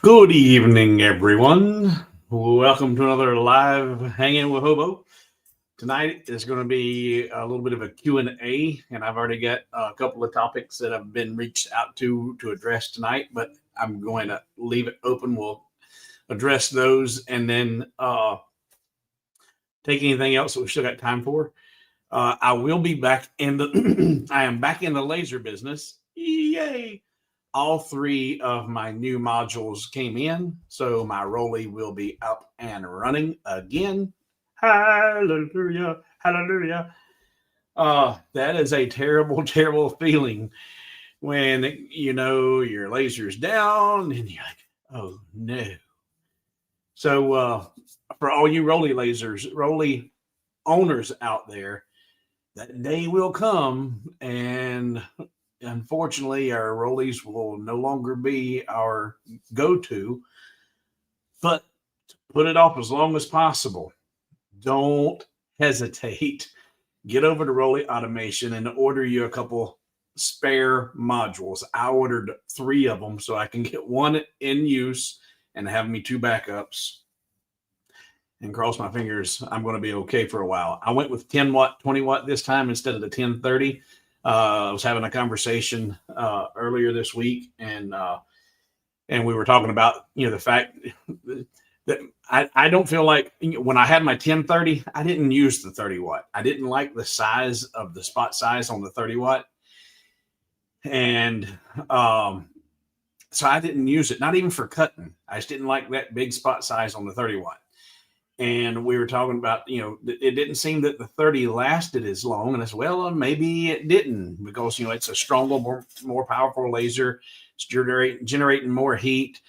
Good evening, everyone. Welcome to another live Hangin with Hobo. Tonight is going to be a little bit of a Q&A, and I've already got a couple of topics that have been reached out to address tonight, but I'm going to leave it open. We'll address those and then take anything else that we still got time for. I will be back in the I am back in the laser business. Yay! All three of my new modules came in, so my Rolly will be up and running again. Hallelujah, hallelujah. That is a terrible, terrible feeling when you know your laser's down and you're like, oh no. So for all you Rolly owners out there, that day will come, and unfortunately, our rollies will no longer be our go-to. But put it off as long as possible. Don't hesitate. Get over to Rolly Automation and order you a couple spare modules. I ordered 3 of them so I can get one in use and have me 2 backups. And cross my fingers, I'm going to be okay for a while. I went with 10 watt, 20 watt this time instead of the 1030. I was having a conversation earlier this week, and we were talking about the fact that I don't feel like when I had my 1030, I didn't use the 30 watt. I didn't like the size of the spot size on the 30 watt, and so I didn't use it. Not even for cutting. I just didn't like that big spot size on the 30 watt. And we were talking about, it didn't seem that the 30 lasted as long. And I said, well, maybe it didn't because, it's a stronger, more powerful laser. It's generating more heat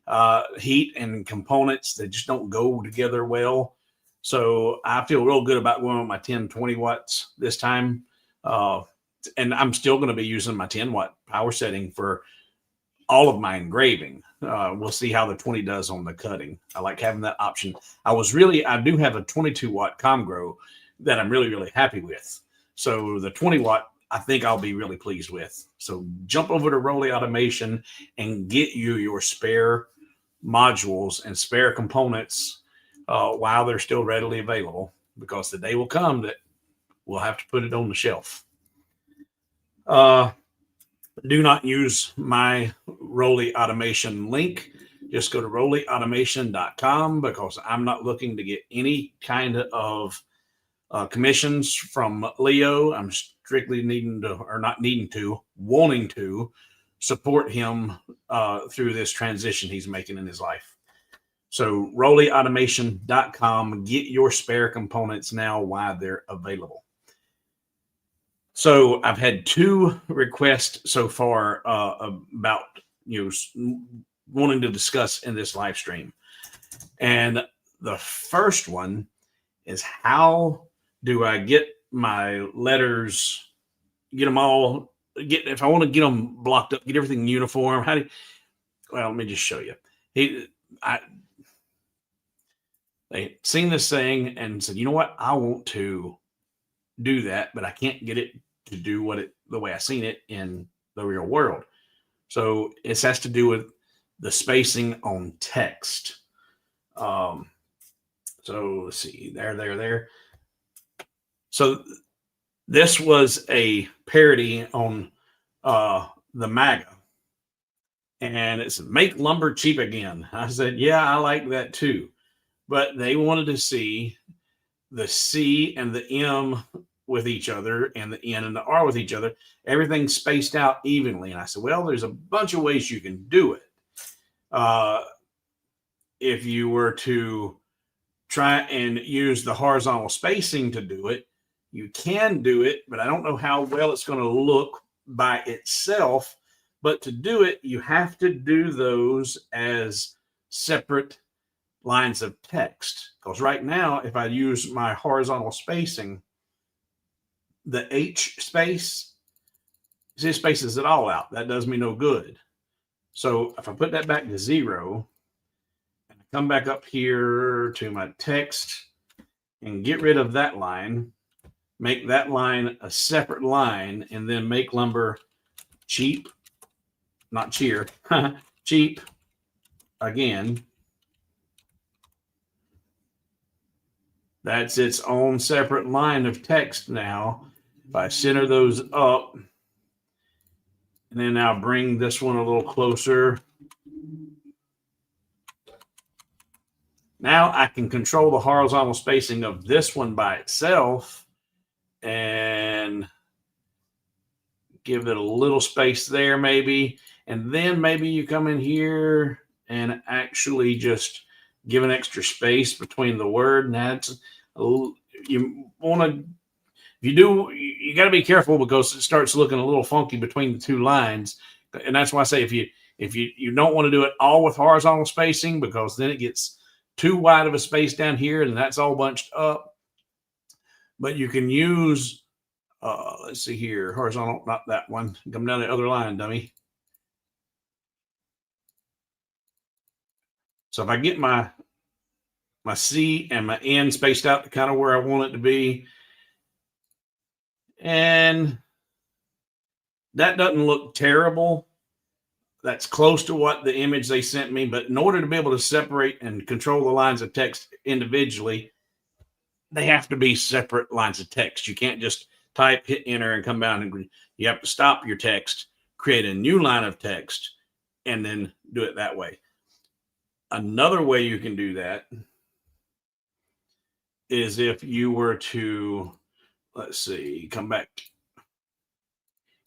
and components that just don't go together well. So I feel real good about going with my 10, 20 watts this time. And I'm still going to be using my 10 watt power setting for all of my engraving. We'll see how the 20 does on the cutting. I like having that option. I do have a 22 watt ComGrow that I'm really, really happy with. So the 20 watt, I think I'll be really pleased with. So jump over to Rolly Automation and get you your spare modules and spare components while they're still readily available, because the day will come that we'll have to put it on the shelf. Do not use my Rolly Automation link. Just go to rollyautomation.com because I'm not looking to get any kind of commissions from Leo. I'm strictly wanting to support him through this transition he's making in his life. So rollyautomation.com, get your spare components now while they're available. So I've had 2 requests so far about wanting to discuss in this live stream. And the first one is, how do I get my letters, if I want to get them blocked up, get everything uniform? Well, let me just show you. They seen this thing and said, you know what? I want to do that, but I can't get it to do the way I seen it in the real world. So it has to do with the spacing on text. So let's see, there. So this was a parody on the MAGA, and it's make lumber cheap again. I said, yeah, I like that too, but they wanted to see the C and the M with each other and the N and the R with each other, everything spaced out evenly. And I said, well, there's a bunch of ways you can do it. If you were to try and use the horizontal spacing to do it, you can do it, but I don't know how well it's going to look by itself. But to do it, you have to do those as separate lines of text. Because right now, if I use my horizontal spacing, the H space, it spaces it all out. That does me no good. So if I put that back to 0 and I come back up here to my text and get rid of that line, make that line a separate line, and then make lumber cheap, not cheer, cheap again, that's its own separate line of text now. If I center those up, and then I'll bring this one a little closer. Now I can control the horizontal spacing of this one by itself and give it a little space there maybe. And then maybe you come in here and actually just give an extra space between the word. And that's, you want to, if you do, you got to be careful because it starts looking a little funky between the two lines. And that's why I say if you don't want to do it all with horizontal spacing, because then it gets too wide of a space down here and that's all bunched up. But you can use, let's see here, horizontal, not that one. Come down the other line, dummy. So if I get my C and my N spaced out to kind of where I want it to be, and that doesn't look terrible. That's close to what the image they sent me. But in order to be able to separate and control the lines of text individually, they have to be separate lines of text. You can't just type, hit enter, and come down. And you have to stop your text, create a new line of text, and then do it that way. Another way you can do that is if you were to, let's see, come back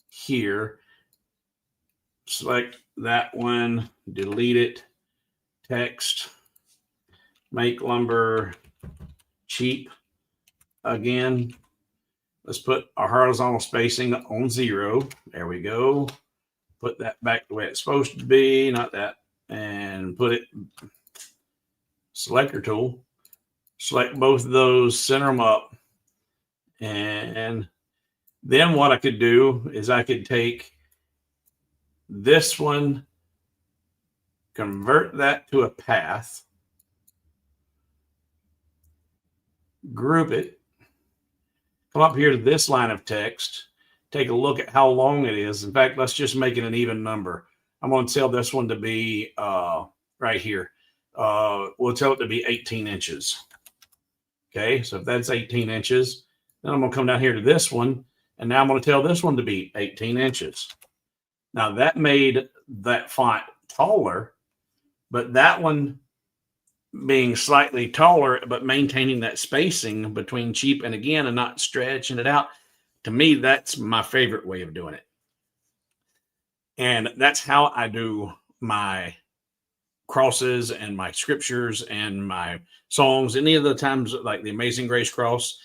here, select that one, delete it, text, make lumber cheap again. Let's put our horizontal spacing on 0. There we go. Put that back the way it's supposed to be, not that. And put it, selector tool, select both of those, center them up. And then what I could do is I could take this one, convert that to a path, group it, come up here to this line of text, take a look at how long it is. In fact, let's just make it an even number. I'm going to tell this one to be right here. We'll tell it to be 18 inches. Okay, so if that's 18 inches, then I'm going to come down here to this one, and now I'm going to tell this one to be 18 inches. Now that made that font taller, but that one being slightly taller, but maintaining that spacing between cheap and again and not stretching it out, to me, that's my favorite way of doing it. And that's how I do my crosses and my scriptures and my songs, any of the times like the Amazing Grace cross.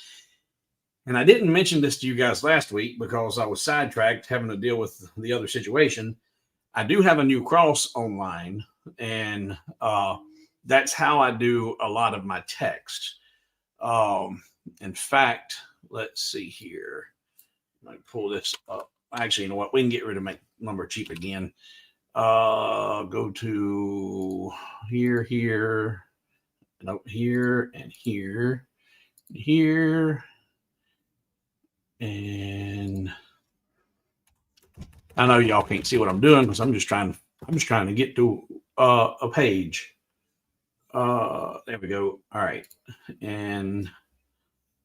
And I didn't mention this to you guys last week because I was sidetracked having to deal with the other situation. I do have a new cross online, and that's how I do a lot of my text. In fact, let's see here. Let me pull this up. Actually, you know what? We can get rid of my number cheap again. Go to here, no, here, and here, here. And I know y'all can't see what I'm doing because I'm just trying to get to a page. There we go. All right. And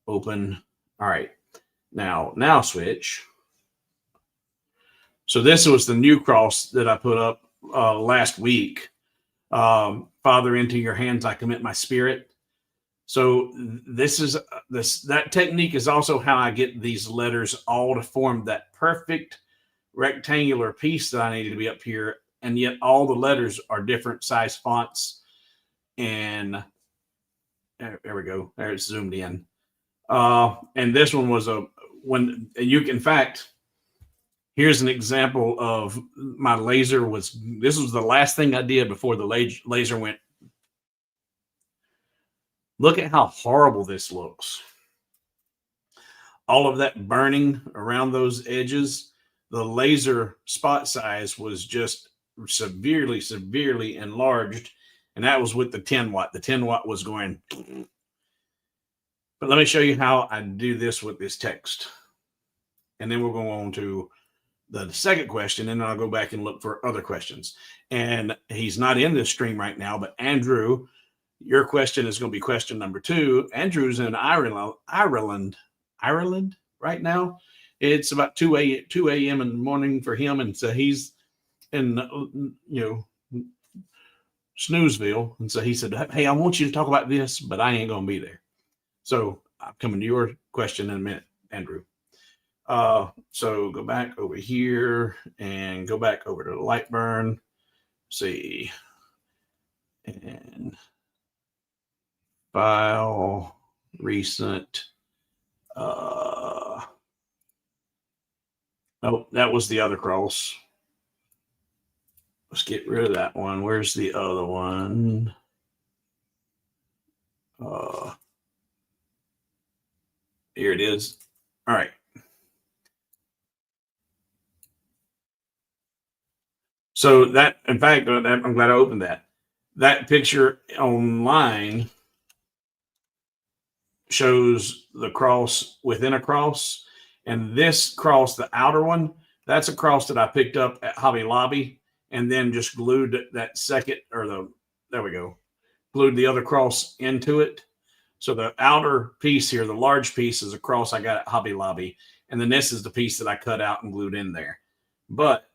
open. All right. Now switch. So this was the new cross that I put up last week. Father, into your hands I commit my spirit. So that technique is also how I get these letters all to form that perfect rectangular piece that I needed to be up here. And yet all the letters are different size fonts. And there we go. There it's zoomed in. And this one was in fact, here's an example of my laser this was the last thing I did before the laser went. Look at how horrible this looks. All of that burning around those edges, the laser spot size was just severely, severely enlarged. And that was with the 10 watt. The 10 watt was going. But let me show you how I do this with this text. And then we'll go on to the second question, and then I'll go back and look for other questions. And he's not in this stream right now, but Andrew, your question is going to be question number 2. Andrew's in Ireland right now. It's about 2 a.m. in the morning for him, and so he's in Snoozeville, and so he said, "Hey, I want you to talk about this, but I ain't going to be there." So I'm coming to your question in a minute, Andrew. So go back over here and go back over to LightBurn. See, and file recent. Oh, that was the other cross. Let's get rid of that one. Where's the other one? Here it is. All right. So that, in fact, I'm glad I opened that. That picture online shows the cross within a cross. And this cross, the outer one, that's a cross that I picked up at Hobby Lobby and then just glued that second, there we go, glued the other cross into it. So the outer piece here, the large piece, is a cross I got at Hobby Lobby. And then this is the piece that I cut out and glued in there. But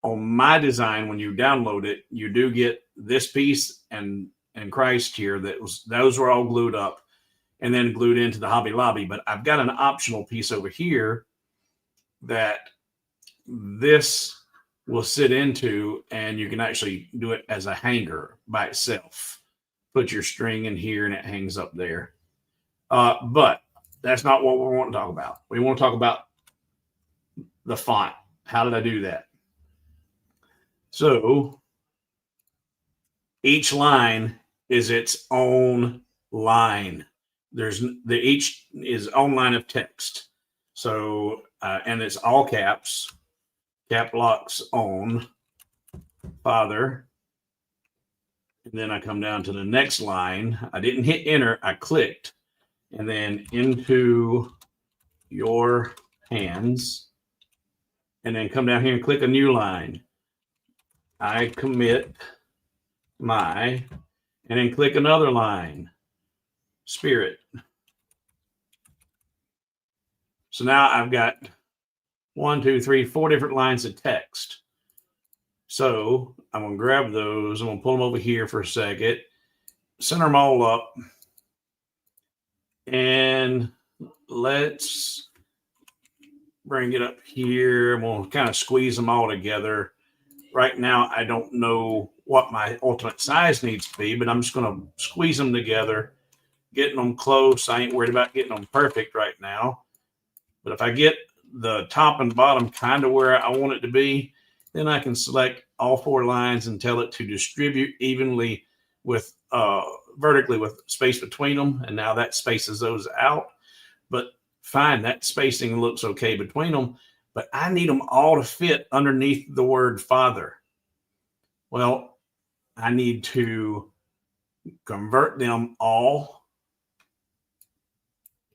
on my design, when you download it, you do get this piece and Christ here. Those were all glued up and then glued into the Hobby Lobby. But I've got an optional piece over here that this will sit into, and you can actually do it as a hanger by itself. Put your string in here and it hangs up there. But that's not what we want to talk about. We want to talk about the font. How did I do that? So each line is its own line. Each is own line of text. So and it's all caps, cap locks on Father. And then I come down to the next line. I didn't hit enter, I clicked, and then into your hands, and then come down here and click a new line. I commit my, and then click another line, Spirit. So now I've got 1, 2, 3, 4 different lines of text. So I'm going to grab those. I'm going to pull them over here for a second, center them all up, and let's bring it up here. I'm going to kind of squeeze them all together. Right now, I don't know what my ultimate size needs to be, but I'm just going to squeeze them together, getting them close. I ain't worried about getting them perfect right now. But if I get the top and bottom kind of where I want it to be, then I can select all 4 lines and tell it to distribute evenly with vertically with space between them. And now that spaces those out. But fine, that spacing looks okay between them. But I need them all to fit underneath the word Father. Well, I need to convert them all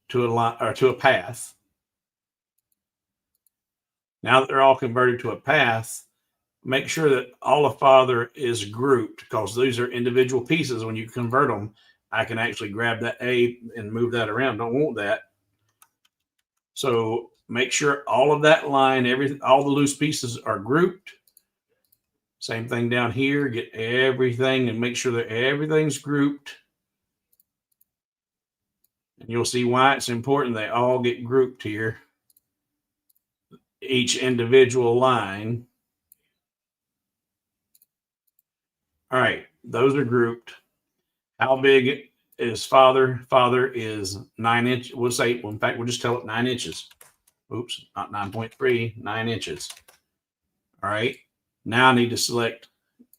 to a line or to a path. Now that they're all converted to a path, make sure that all of Father is grouped, because these are individual pieces. When you convert them, I can actually grab that A and move that around. Don't want that. So make sure all of that line, all the loose pieces are grouped. Same thing down here. Get everything and make sure that everything's grouped. And you'll see why it's important they all get grouped here. Each individual line. All right, those are grouped. How big is Father? Father is 9 inches. We'll say, well, in fact, we'll just tell it 9 inches. Oops, not 9.3, 9 inches. All right, now I need to select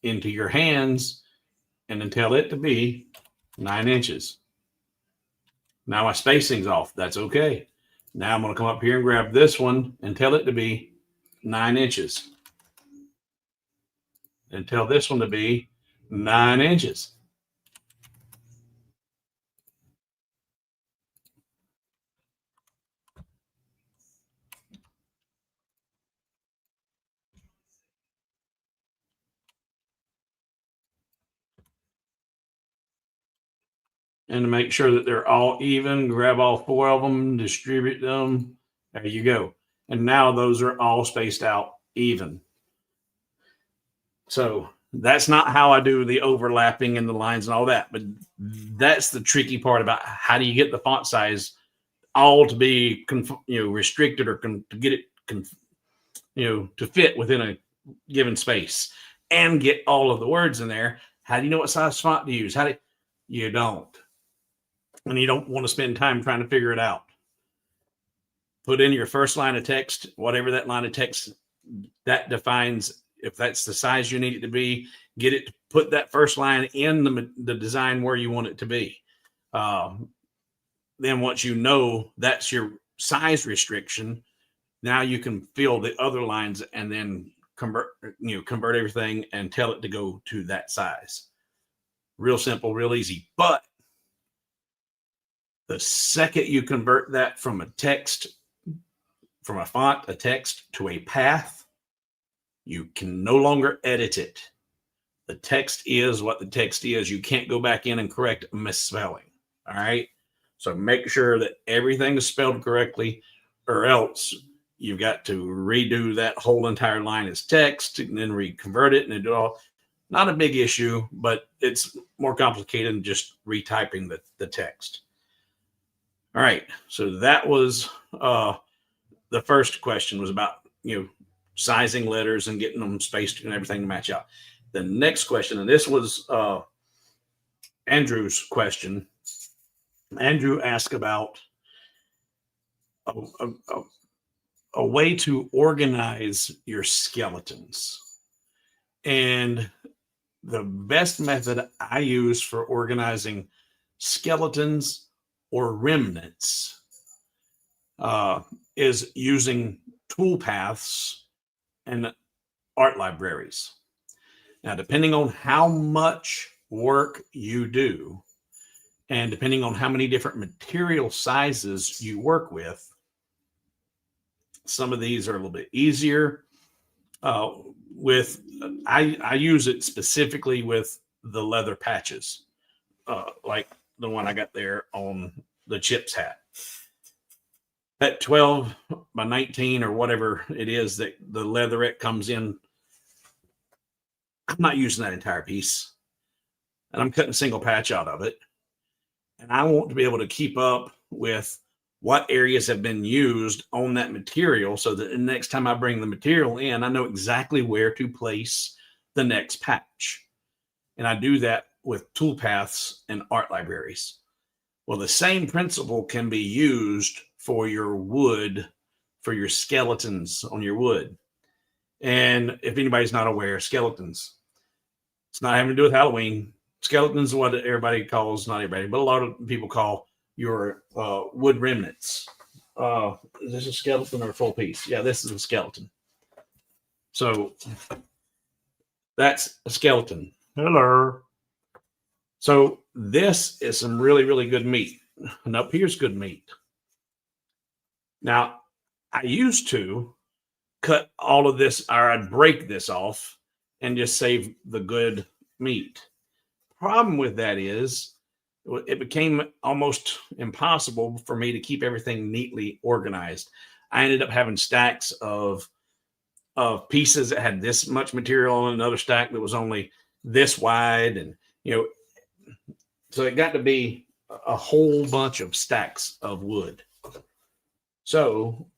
into your hands and then tell it to be 9 inches. Now my spacing's off. That's okay. Now I'm going to come up here and grab this one and tell it to be 9 inches. And tell this one to be 9 inches. And to make sure that they're all even, grab all 4 of them, distribute them. There you go. And now those are all spaced out even. So that's not how I do the overlapping and the lines and all that, but that's the tricky part about how do you get the font size all to be restricted or to get it to fit within a given space and get all of the words in there. How do you know what size font to use? You don't, and you don't want to spend time trying to figure it out. Put in your first line of text, whatever that line of text that defines. If that's the size you need it to be, get it to put that first line in the design where you want it to be. Then once you know that's your size restriction, now you can fill the other lines and then convert everything and tell it to go to that size. Real simple, real easy. But the second you convert that from a font, a text to a path, you can no longer edit it. The text is what the text is. You can't go back in and correct a misspelling. All right. So make sure that everything is spelled correctly, or else you've got to redo that whole entire line as text and then reconvert it and do it all. Not a big issue, but it's more complicated than just retyping the text. All right. So that was the first question was about, sizing letters and getting them spaced and everything to match out. The next question, and this was Andrew's question. Andrew asked about a way to organize your skeletons. And the best method I use for organizing skeletons or remnants is using toolpaths and art libraries. Now, depending on how much work you do, and depending on how many different material sizes you work with, some of these are a little bit easier. I use it specifically with the leather patches, like the one I got there on the Chips hat. That 12 by 19 or whatever it is that the leatherette comes in, I'm not using that entire piece. And I'm cutting a single patch out of it. And I want to be able to keep up with what areas have been used on that material so that the next time I bring the material in, I know exactly where to place the next patch. And I do that with toolpaths and art libraries. Well, the same principle can be used for your wood, for your skeletons on your wood. And if anybody's not aware, skeletons, it's not having to do with Halloween. Skeletons are what everybody calls, not everybody, but a lot of people call your wood remnants. Is this a skeleton or a full piece? Yeah, this is a skeleton. So that's a skeleton. Hello. So this is some really, really good meat. And up here's good meat. Now, I used to cut all of this, or I'd break this off and just save the good meat. Problem with that is it became almost impossible for me to keep everything neatly organized. I ended up having stacks of pieces that had this much material and another stack that was only this wide. And, so it got to be a whole bunch of stacks of wood. So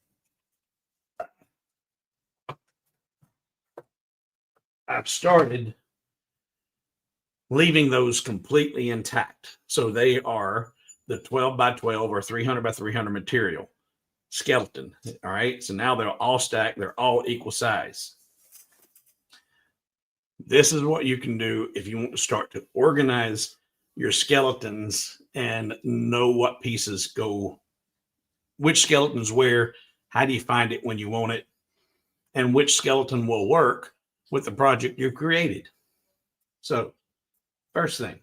I've started leaving those completely intact. So they are the 12 by 12 or 300 by 300 material skeleton. All right. So now they're all stacked. They're all equal size. This is what you can do if you want to start to organize your skeletons and know what pieces go, which skeletons where, how do you find it when you want it, and which skeleton will work with the project you created. So first thing,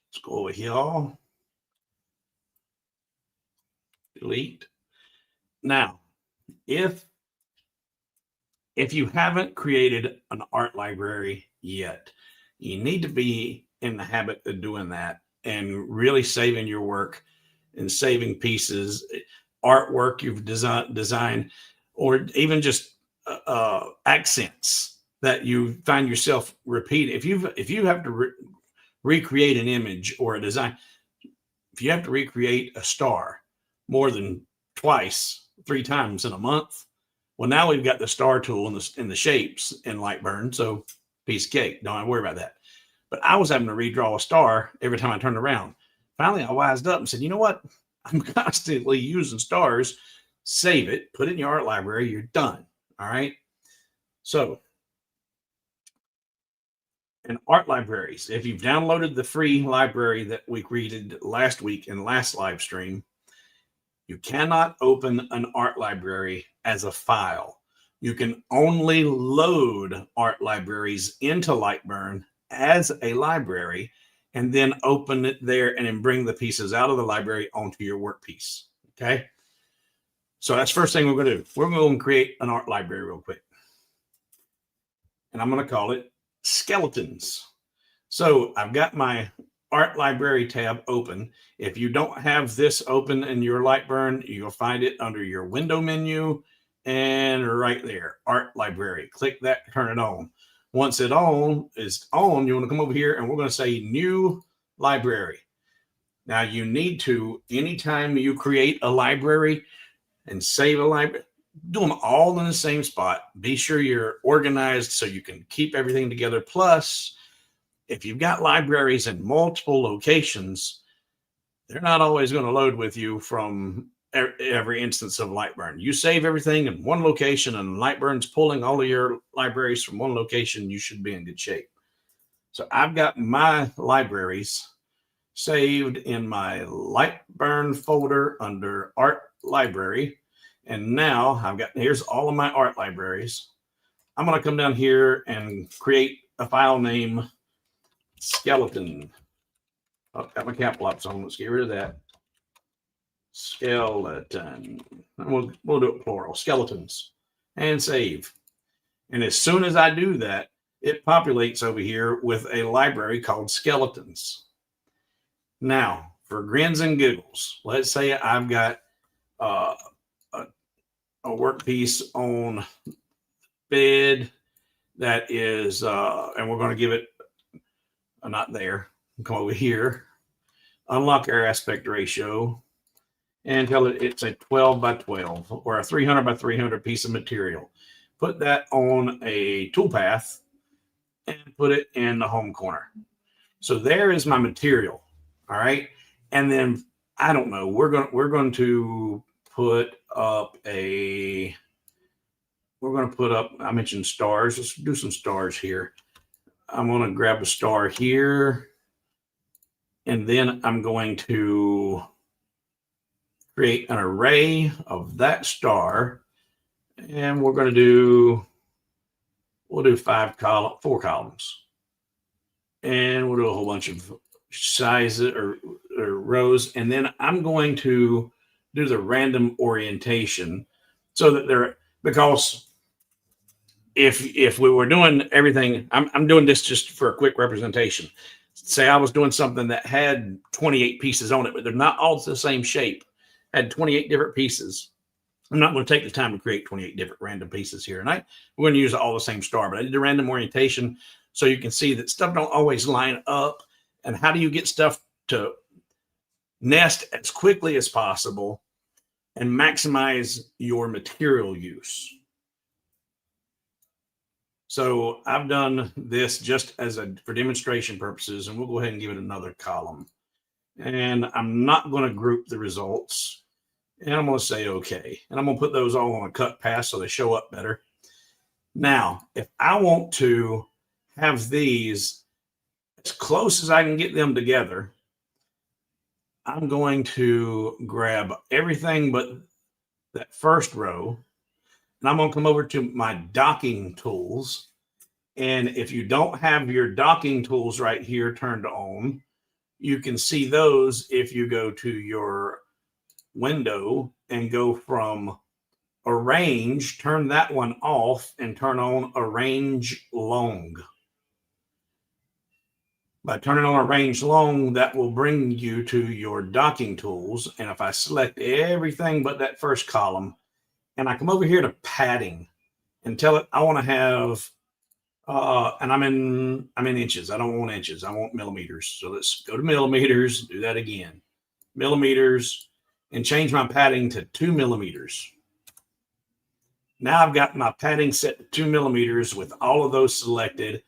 let's go over here. Delete. Now, if you haven't created an art library yet, you need to be in the habit of doing that and really saving your work and saving pieces, artwork you've designed, or even just accents that you find yourself repeating. If you have to recreate an image or a design, if you have to recreate a star more than twice, 3 times in a month, well, now we've got the star tool in the shapes in LightBurn, so piece of cake. Don't have to worry about that. But I was having to redraw a star every time I turned around. Finally, I wised up and said, you know what? I'm constantly using stars. Save it, put it in your art library. You're done. All right. So, in art libraries, if you've downloaded the free library that we created last week in last live stream, you cannot open an art library as a file. You can only load art libraries into LightBurn as a library and then open it there and then bring the pieces out of the library onto your workpiece. Okay. So that's the first thing we're going to do. We're going to create an art library real quick. And I'm going to call it Skeletons. So I've got my art library tab open. If you don't have this open in your LightBurn, you'll find it under your window menu and right there, art library. Click that, turn it on. Once it is on, you want to come over here and we're going to say new library. Now you need to, anytime you create a library and save a library, do them all in the same spot. Be sure you're organized so you can keep everything together. Plus, if you've got libraries in multiple locations, they're not always going to load with you from every instance of LightBurn. You save everything in one location and LightBurn's pulling all of your libraries from one location, you should be in good shape. So I've got my libraries saved in my LightBurn folder under Art Library. And now here's all of my art libraries. I'm going to come down here and create a file name skeleton. Oh, got my cap locks on. Let's get rid of that. Skeleton. We'll do it plural. Skeletons. And save. And as soon as I do that, it populates over here with a library called Skeletons. Now, for grins and giggles, let's say I've got a workpiece on bed that is, and we're going to give it not there. Come over here, unlock our aspect ratio, and tell it it's a 12 by 12 or a 300 by 300 piece of material. Put that on a toolpath and put it in the home corner. So there is my material. All right. And then I don't know, we're going to put up I mentioned stars. Let's do some stars here. I'm going to grab a star here. And then I'm going to create an array of that star. And we'll do 4 columns. And we'll do a whole bunch of sizes or rows. And then I'm going to do the random orientation so that because if we were doing everything, I'm doing this just for a quick representation. Say I was doing something that had 28 pieces on it, but they're not all the same shape. I had 28 different pieces. I'm not going to take the time to create 28 different random pieces here. And we're going to use all the same star, but I did the random orientation so you can see that stuff don't always line up. And how do you get stuff to nest as quickly as possible and maximize your material use? So I've done this just for demonstration purposes, and we'll go ahead and give it another column. And I'm not going to group the results. And I'm going to say okay. And I'm going to put those all on a cut path so they show up better. Now, if I want to have these as close as I can get them together, I'm going to grab everything but that first row. And I'm going to come over to my docking tools. And if you don't have your docking tools right here turned on, you can see those if you go to your window and go from arrange, turn that one off and turn on arrange long. By turning on arrange long, that will bring you to your docking tools. And if I select everything but that first column, and I come over here to padding and tell it I want to have, and I'm in inches. I don't want inches. I want millimeters. So let's go to millimeters, do that again. Millimeters, and change my padding to 2 millimeters. Now I've got my padding set to 2 millimeters with all of those selected.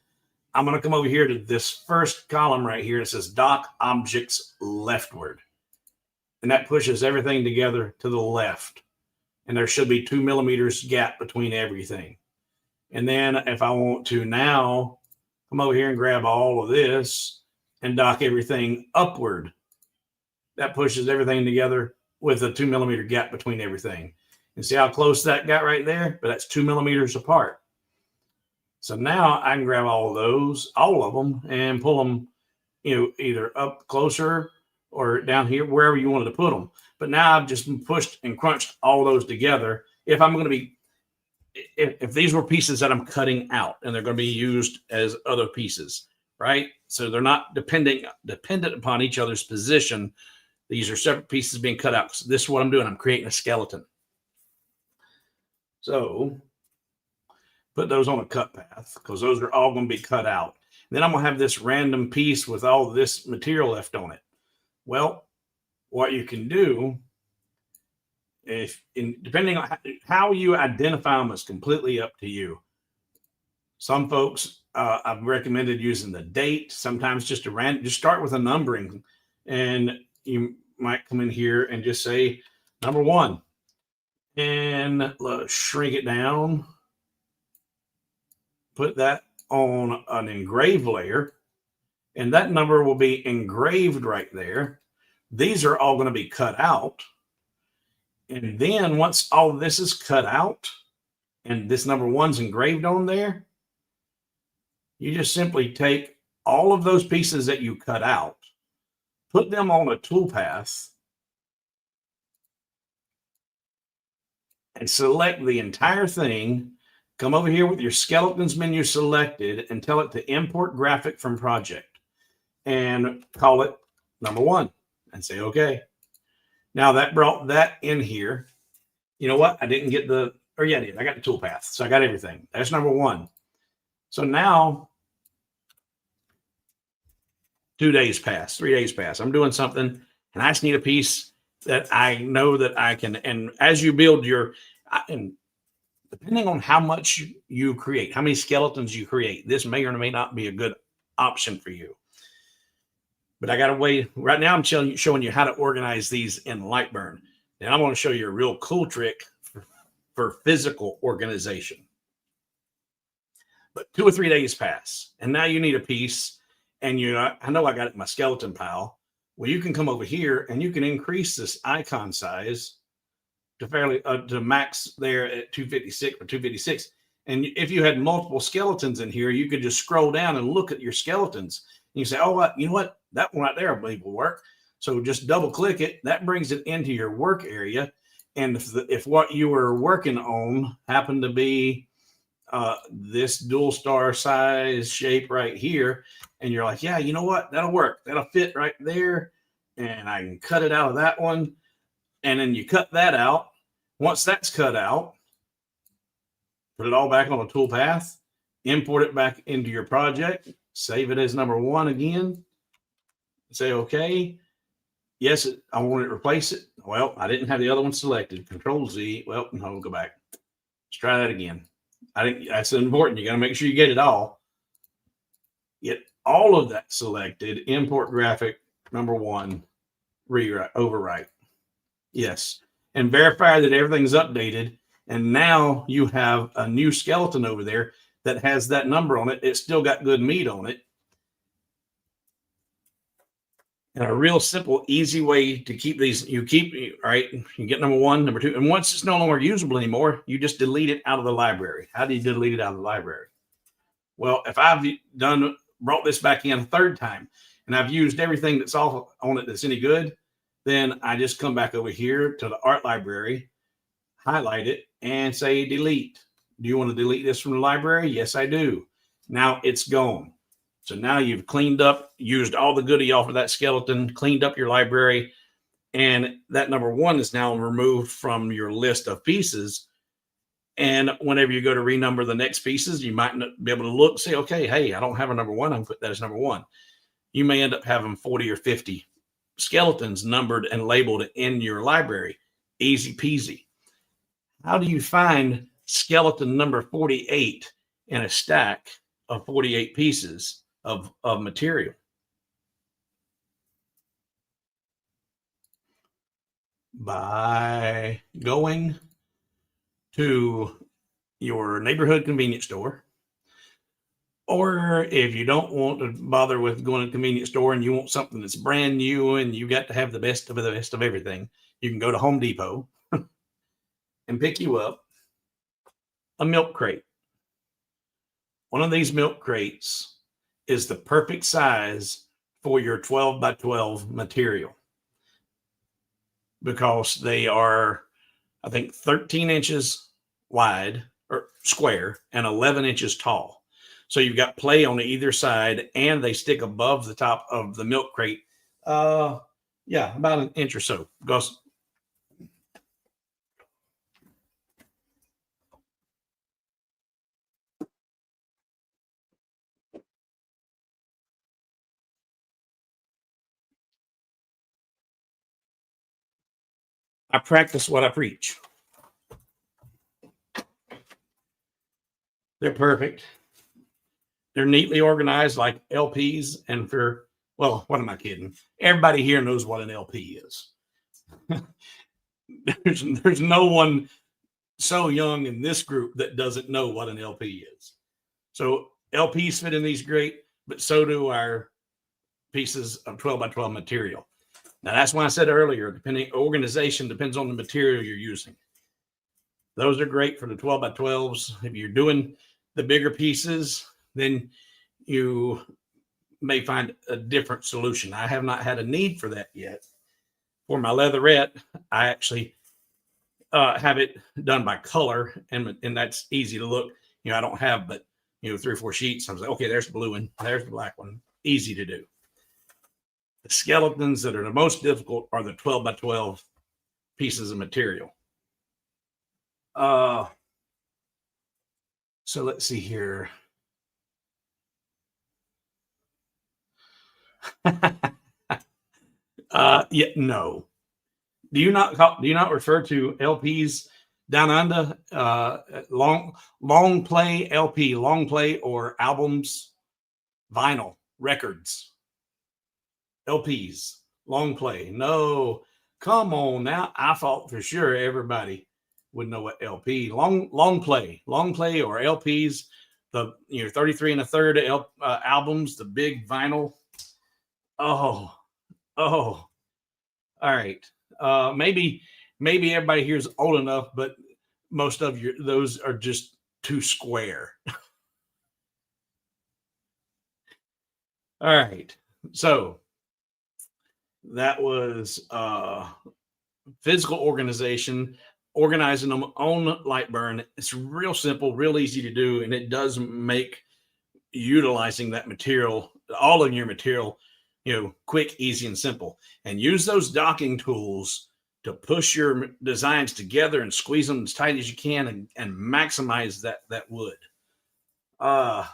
I'm going to come over here to this first column right here. It says dock objects leftward. And that pushes everything together to the left. And there should be 2 millimeters gap between everything. And then if I want to now come over here and grab all of this and dock everything upward, that pushes everything together with a 2 millimeter gap between everything. And see how close that got right there? But that's 2 millimeters apart. So now I can grab all of those, all of them, and pull them, either up closer or down here, wherever you wanted to put them. But now I've just pushed and crunched all those together. If I'm going to be, if these were pieces that I'm cutting out and they're going to be used as other pieces, right? So they're not dependent upon each other's position. These are separate pieces being cut out. So this is what I'm doing. I'm creating a skeleton. So put those on a cut path because those are all going to be cut out. And then I'm going to have this random piece with all this material left on it. Well, what you can do, depending on how you identify them, is completely up to you. Some folks, I've recommended using the date. Sometimes just start with a numbering, and you might come in here and just say number 1, and shrink it down. Put that on an engraved layer, and that number will be engraved right there. These are all going to be cut out. And then once all of this is cut out and this number 1's engraved on there, you just simply take all of those pieces that you cut out, put them on a toolpath, and select the entire thing. Come over here with your skeletons menu selected and tell it to import graphic from project and call it number 1 and say, okay. Now that brought that in here. You know what? I didn't get I did. I got the toolpath. So I got everything. That's number 1. So now 2 days pass, 3 days pass. I'm doing something and I just need a piece that I know that I can. And as you build and depending on how much you create, how many skeletons you create, this may or may not be a good option for you. But I got a way right now. I'm showing you how to organize these in LightBurn. And I'm going to show you a real cool trick for physical organization. But 2 or 3 days pass, and now you need a piece. And I know I got it in my skeleton pile. Well, you can come over here and you can increase this icon size to max there at 256 or 256. And if you had multiple skeletons in here, you could just scroll down and look at your skeletons. And you say, oh, you know what? That one right there, I believe, will work. So just double click it. That brings it into your work area. And if what you were working on happened to be this dual star size shape right here, and you're like, yeah, you know what? That'll work. That'll fit right there. And I can cut it out of that one. And then you cut that out. Once that's cut out, put it all back on a tool path, import it back into your project, save it as number 1 again, say, okay. Yes, I want to replace it. Well, I didn't have the other one selected. Control Z. Well, no, go back. Let's try that again. I think that's important. You got to make sure you get it all. Get all of that selected. Import graphic number 1. Rewrite, overwrite. Yes. And verify that everything's updated. And now you have a new skeleton over there that has that number on it. It's still got good meat on it. And a real simple, easy way to keep these, you get number 1, number 2. And once it's no longer usable anymore, you just delete it out of the library. How do you delete it out of the library? Well, if I've brought this back in a 3rd time and I've used everything that's all on it that's any good, then I just come back over here to the art library, highlight it, and say delete. Do you want to delete this from the library? Yes, I do. Now it's gone. So now you've cleaned up, used all the goodie off of that skeleton, cleaned up your library, and that number one is now removed from your list of pieces. And whenever you go to renumber the next pieces, you might not be able to look, say, okay, hey, I don't have a number one. I'm put that as number one. You may end up having 40 or 50 skeletons numbered and labeled in your library. Easy peasy. How do you find skeleton number 48 in a stack of 48 pieces of material? By going to your neighborhood convenience store, or if you don't want to bother with going to a convenience store and you want something that's brand new and you got to have the best of everything, you can go to Home Depot and pick you up a milk crate. One of these milk crates is the perfect size for your 12 by 12 material, because they are, I think, 13 inches wide or square and 11 inches tall. So you've got play on either side, and they stick above the top of the milk crate. Yeah, about an inch or so. Because I practice what I preach. They're perfect. They're neatly organized like LPs. And for, well, what am I kidding? Everybody here knows what an LP is. there's no one so young in this group that doesn't know what an LP is. So LPs fit in these great, but so do our pieces of 12 by 12 material. Now, that's why I said earlier, depending organization depends on the material you're using. Those are great for the 12 by 12s. If you're doing the bigger pieces, then you may find a different solution. I have not had a need for that yet. For my leatherette, I actually have it done by color, and that's easy to look. You know, I don't have but 3 or 4 sheets. I was like, okay, there's the blue one, there's the black one. Easy to do. The skeletons that are the most difficult are the 12 by 12 pieces of material. So let's see here. Yeah, no. Do you not refer to LPs down under, long play LP, long play, or albums, vinyl records, LPs, long play? No, come on now. I thought for sure everybody would know what LP, long play, or LPs, the 33 and a third albums, the big vinyl. Oh, all right. Maybe everybody here is old enough, but most of those are just too square. All right. So that was physical organization, organizing them on LightBurn. It's real simple, real easy to do, and it does make utilizing that material, all of your material, quick, easy, and simple. And use those docking tools to push your designs together and squeeze them as tight as you can, and maximize that wood. All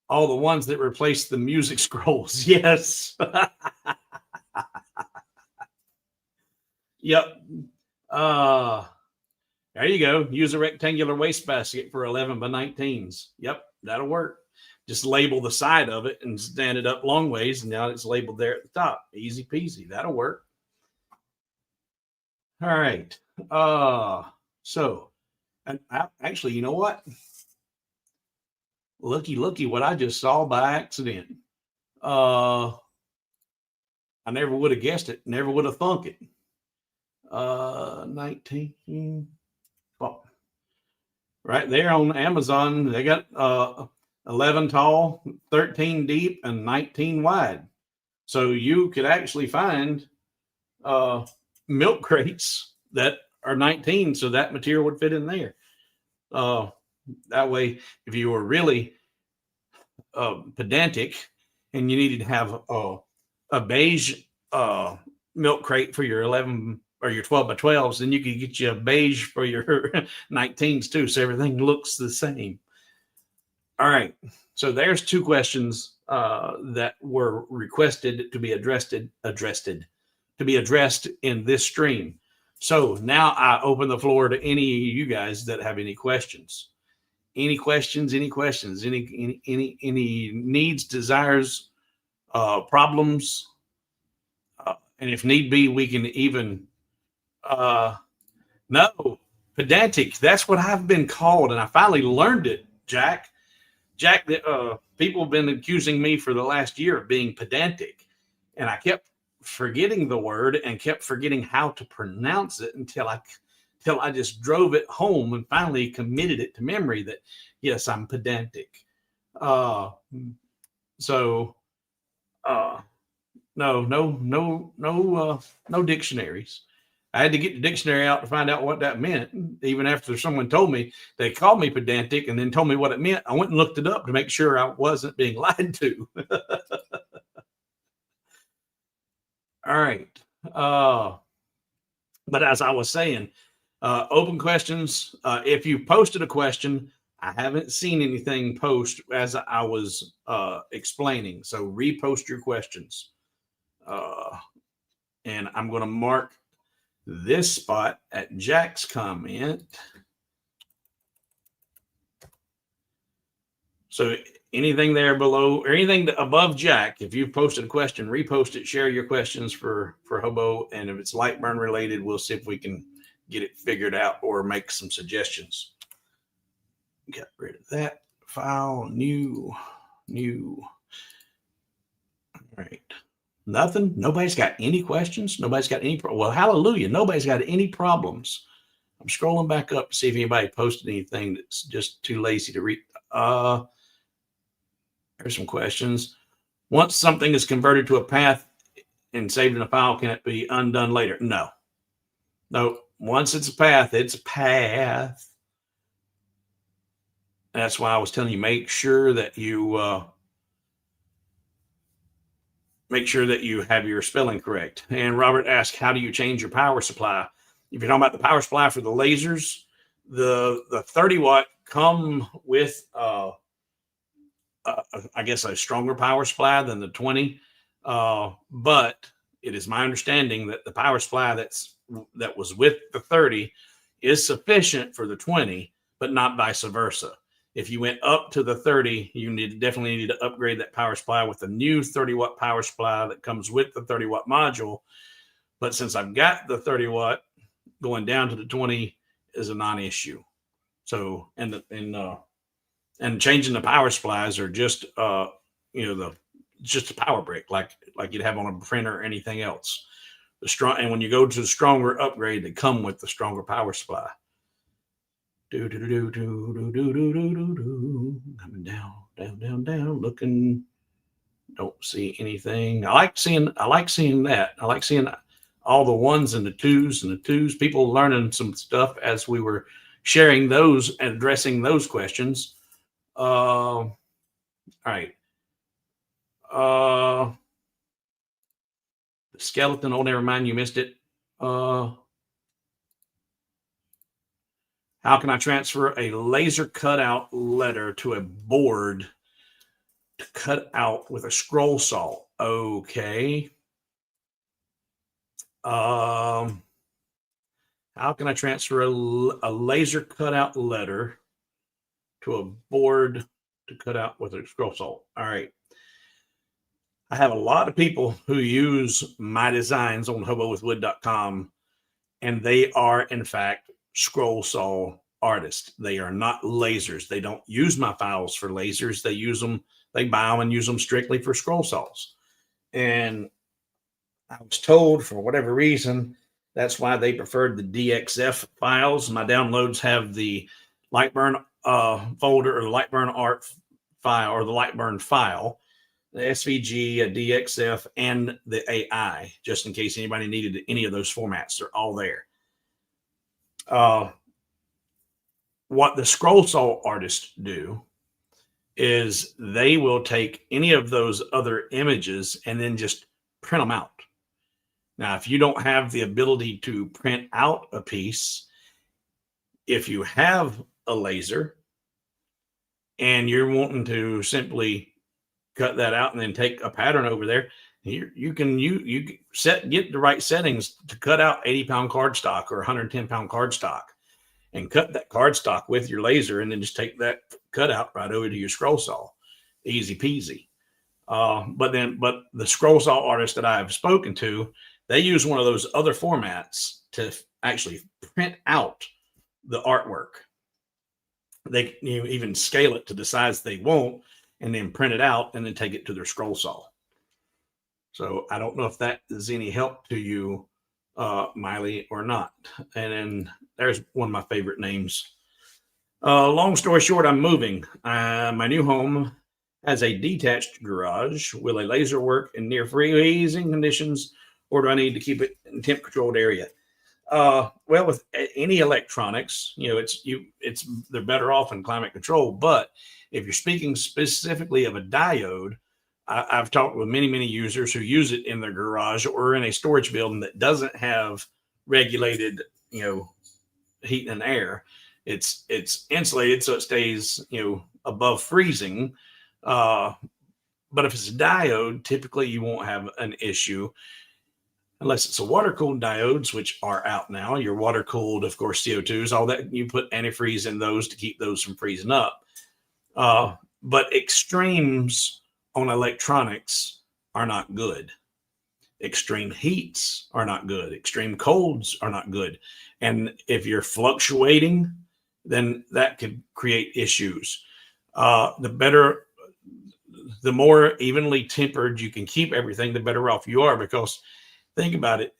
the ones that replace the music scrolls. Yes. Yep. There you go. Use a rectangular wastebasket for 11 by 19s. Yep, that'll work. Just label the side of it and stand it up long ways, and now it's labeled there at the top. Easy peasy. That'll work. All right. So, and actually, you know what? Looky what I just saw by accident. I never would have guessed it. Never would have thunk it. 19. Well, right there on Amazon, they got 11 tall, 13 deep, and 19 wide. So you could actually find milk crates that are 19, so that material would fit in there. That way, if you were really pedantic and you needed to have a beige milk crate for your 11 or your 12 by 12s, then you could get you a beige for your 19s too. So everything looks the same. All right. So there's two questions that were requested to be addressed in this stream. So now I open the floor to any of you guys that have any questions. Any questions? Any questions? Any needs, desires, problems? And if need be, we can even no, pedantic. That's what I've been called, and I finally learned it, Jack. Jack, people have been accusing me for the last year of being pedantic, and I kept forgetting the word and kept forgetting how to pronounce it until I just drove it home and finally committed it to memory that yes, I'm pedantic. No dictionaries. I had to get the dictionary out to find out what that meant. Even after someone told me, they called me pedantic and then told me what it meant. I went and looked it up to make sure I wasn't being lied to. All right. But as I was saying, open questions. If you posted a question, I haven't seen anything post as I was explaining. So repost your questions. And I'm going to mark this spot at Jack's comment. So anything there below or anything above Jack, if you've posted a question, repost it, share your questions for Hobo. And if it's LightBurn related, we'll see if we can get it figured out or make some suggestions. Get rid of that file, new. All right. Nothing. Nobody's got any questions. Nobody's got any. Well, hallelujah. Nobody's got any problems. I'm scrolling back up to see if anybody posted anything that's just too lazy to read. There's some questions. Once something is converted to a path and saved in a file, can it be undone later? No. Once it's a path, it's a path. That's why I was telling you, make sure that you have your spelling correct. And Robert asked, how do you change your power supply? If you're talking about the power supply for the lasers, the 30 watt come with, I guess, a stronger power supply than the 20. But it is my understanding that the power supply that was with the 30 is sufficient for the 20, but not vice versa. If you went up to the 30, you definitely need to upgrade that power supply with a new 30 watt power supply that comes with the 30 watt module. But since I've got the 30 watt, going down to the 20 is a non-issue. So, and changing the power supplies are just, just a power brick, like you'd have on a printer or anything else. And when you go to the stronger upgrade, they come with the stronger power supply. Coming down, looking. Don't see anything. I like seeing that. I like seeing all the ones and the twos. People learning some stuff as we were sharing those and addressing those questions. All right. The skeleton. Oh, never mind. You missed it. How can I transfer a laser cutout letter to a board to cut out with a scroll saw? Okay. How can I transfer a laser cutout letter to a board to cut out with a scroll saw? All right. I have a lot of people who use my designs on hobowithwood.com, and they are, in fact, scroll saw artists. They are not lasers. They don't use my files for lasers. They use them, they buy them and use them strictly for scroll saws. And I was told for whatever reason, that's why they preferred the DXF files. My downloads have the LightBurn folder or the LightBurn art file or the LightBurn file, the SVG, a DXF, and the AI, just in case anybody needed any of those formats. They're all there. What the scroll saw artists do is they will take any of those other images and then just print them out. Now, if you don't have the ability to print out a piece, if you have a laser and you're wanting to simply cut that out and then take a pattern over there, you can get the right settings to cut out 80-pound cardstock or 110-pound cardstock and cut that cardstock with your laser, and then just take that cutout right over to your scroll saw. Easy peasy. But the scroll saw artists that I've spoken to, they use one of those other formats to actually print out the artwork. They even scale it to the size they want and then print it out and then take it to their scroll saw. So I don't know if that is any help to you, Miley, or not. And then there's one of my favorite names. Long story short, I'm moving. My new home has a detached garage. Will a laser work in near freezing conditions, or do I need to keep it in temp controlled area? Well, with any electronics, they're better off in climate control. But if you're speaking specifically of a diode, I've talked with many users who use it in their garage or in a storage building that doesn't have regulated, heat and air. It's insulated so it stays, above freezing. But if it's a diode, typically you won't have an issue unless it's a water-cooled diodes, which are out now. Your water-cooled, of course, CO2s, all that, you put antifreeze in those to keep those from freezing up. But extremes on electronics are not good. Extreme heats are not good. Extreme colds are not good. And if you're fluctuating, then that could create issues. The more evenly tempered you can keep everything, the better off you are, because think about it.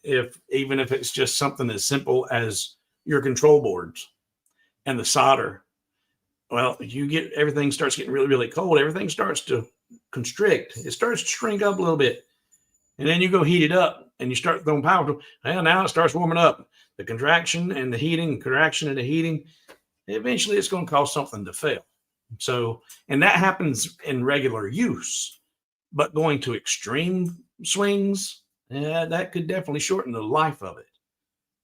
Even if it's just something as simple as your control boards and the solder, well, everything starts getting really cold. Everything starts to constrict. It starts to shrink up a little bit. And then you go heat it up and you start throwing power to it. Well, now it starts warming up. The contraction and the heating, eventually it's going to cause something to fail. So, and that happens in regular use, but going to extreme swings, that could definitely shorten the life of it.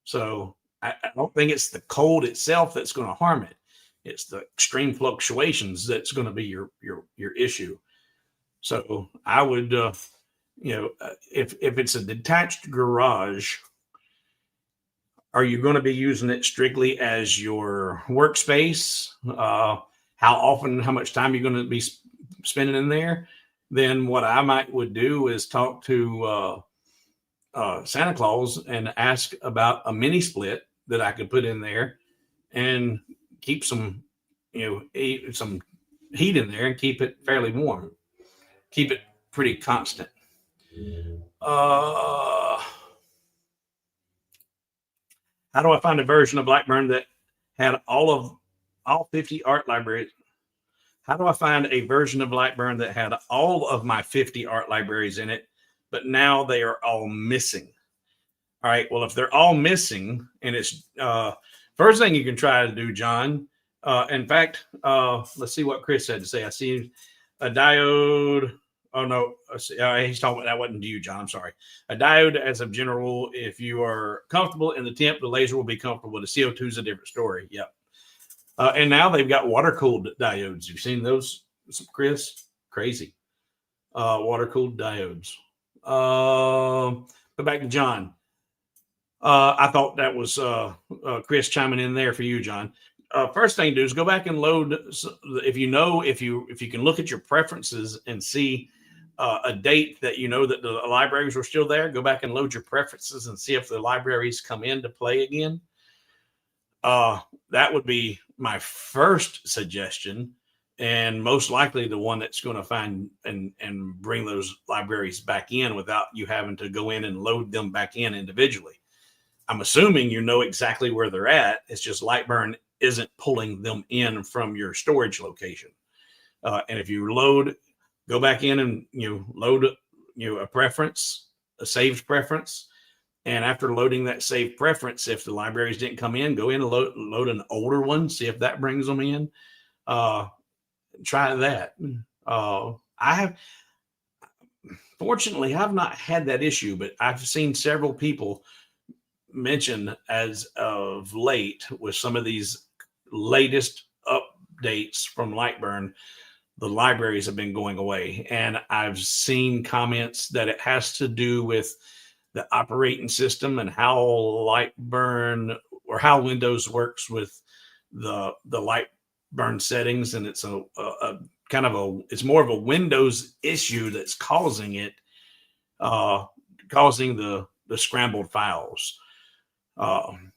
So I don't think it's the cold itself that's going to harm it. It's the extreme fluctuations that's going to be your issue. So I would, if it's a detached garage, are you going to be using it strictly as your workspace? How much time you're going to be spending in there? Then what I would do is talk to Santa Claus and ask about a mini split that I could put in there and keep some heat in there and keep it fairly warm. Keep it pretty constant. How do I find a version of LightBurn that had all 50 art libraries? How do I find a version of LightBurn that had all of my 50 art libraries in it, but now they are all missing? All right. Well, if they're all missing, and it's first thing you can try to do, John. In fact, let's see what Chris had to say. I see a diode. Oh no, he's talking about that wasn't you, John. I'm sorry. A diode, as a general, if you are comfortable in the temp, the laser will be comfortable. The CO2 is a different story. Yep. And now they've got water-cooled diodes. You've seen those, Chris? Crazy. Water-cooled diodes. But back to John. I thought that was Chris chiming in there for you, John. First thing to do is go back and load. If you can look at your preferences and see a date that that the libraries were still there, go back and load your preferences and see if the libraries come into play again. That would be my first suggestion, and most likely the one that's going to find and bring those libraries back in without you having to go in and load them back in individually. I'm assuming you know exactly where they're at. It's just LightBurn isn't pulling them in from your storage location. And if you go back in and load a preference, a saved preference. And after loading that saved preference, if the libraries didn't come in, go in and load an older one, see if that brings them in. Try that. I have, fortunately, I've not had that issue, but I've seen several people mention as of late with some of these latest updates from Lightburn, the libraries have been going away. And I've seen comments that it has to do with the operating system and how Lightburn or how Windows works with the Lightburn settings. And it's a kind of it's more of a Windows issue that's causing it, uh, causing the scrambled files. And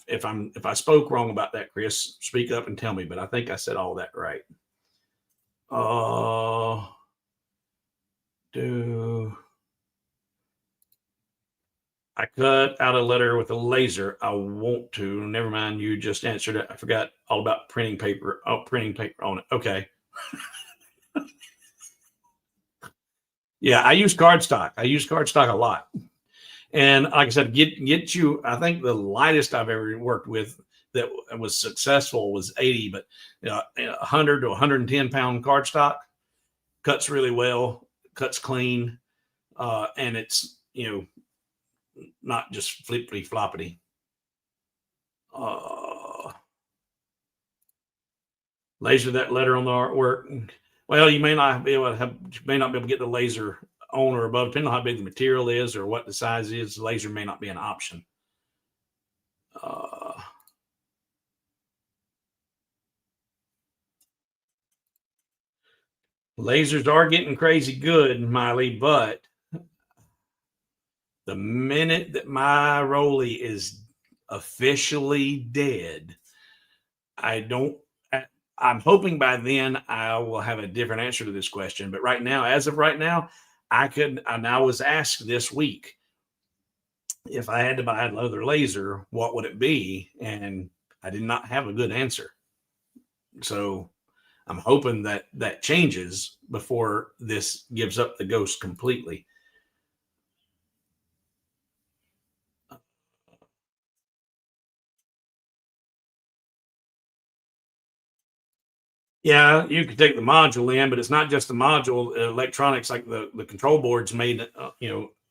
if I spoke wrong about that, Chris, speak up and tell me. But I think I said all that right. Do I cut out a letter with a laser? I want to. Never mind. You just answered it. I forgot all about printing paper. Oh, printing paper on it. Okay. Yeah, I use cardstock. I use cardstock a lot. And like I said, get you. I think the lightest I've ever worked with that was successful was 80, but 100 to 110 pound cardstock cuts really well, cuts clean, and it's not just flippity floppity. Laser that letter on the artwork. Well, you may not be able to get the laser on or above, depending on how big the material is or what the size is. The laser may not be an option. Lasers are getting crazy good, Miley, but the minute that my Rolly is officially dead, I'm hoping by then I will have a different answer to this question. But right now, as of right now, and I was asked this week, if I had to buy another laser, what would it be? And I did not have a good answer. So I'm hoping that changes before this gives up the ghost completely. Yeah, you could take the module in, but it's not just the module. Electronics like the control board's made,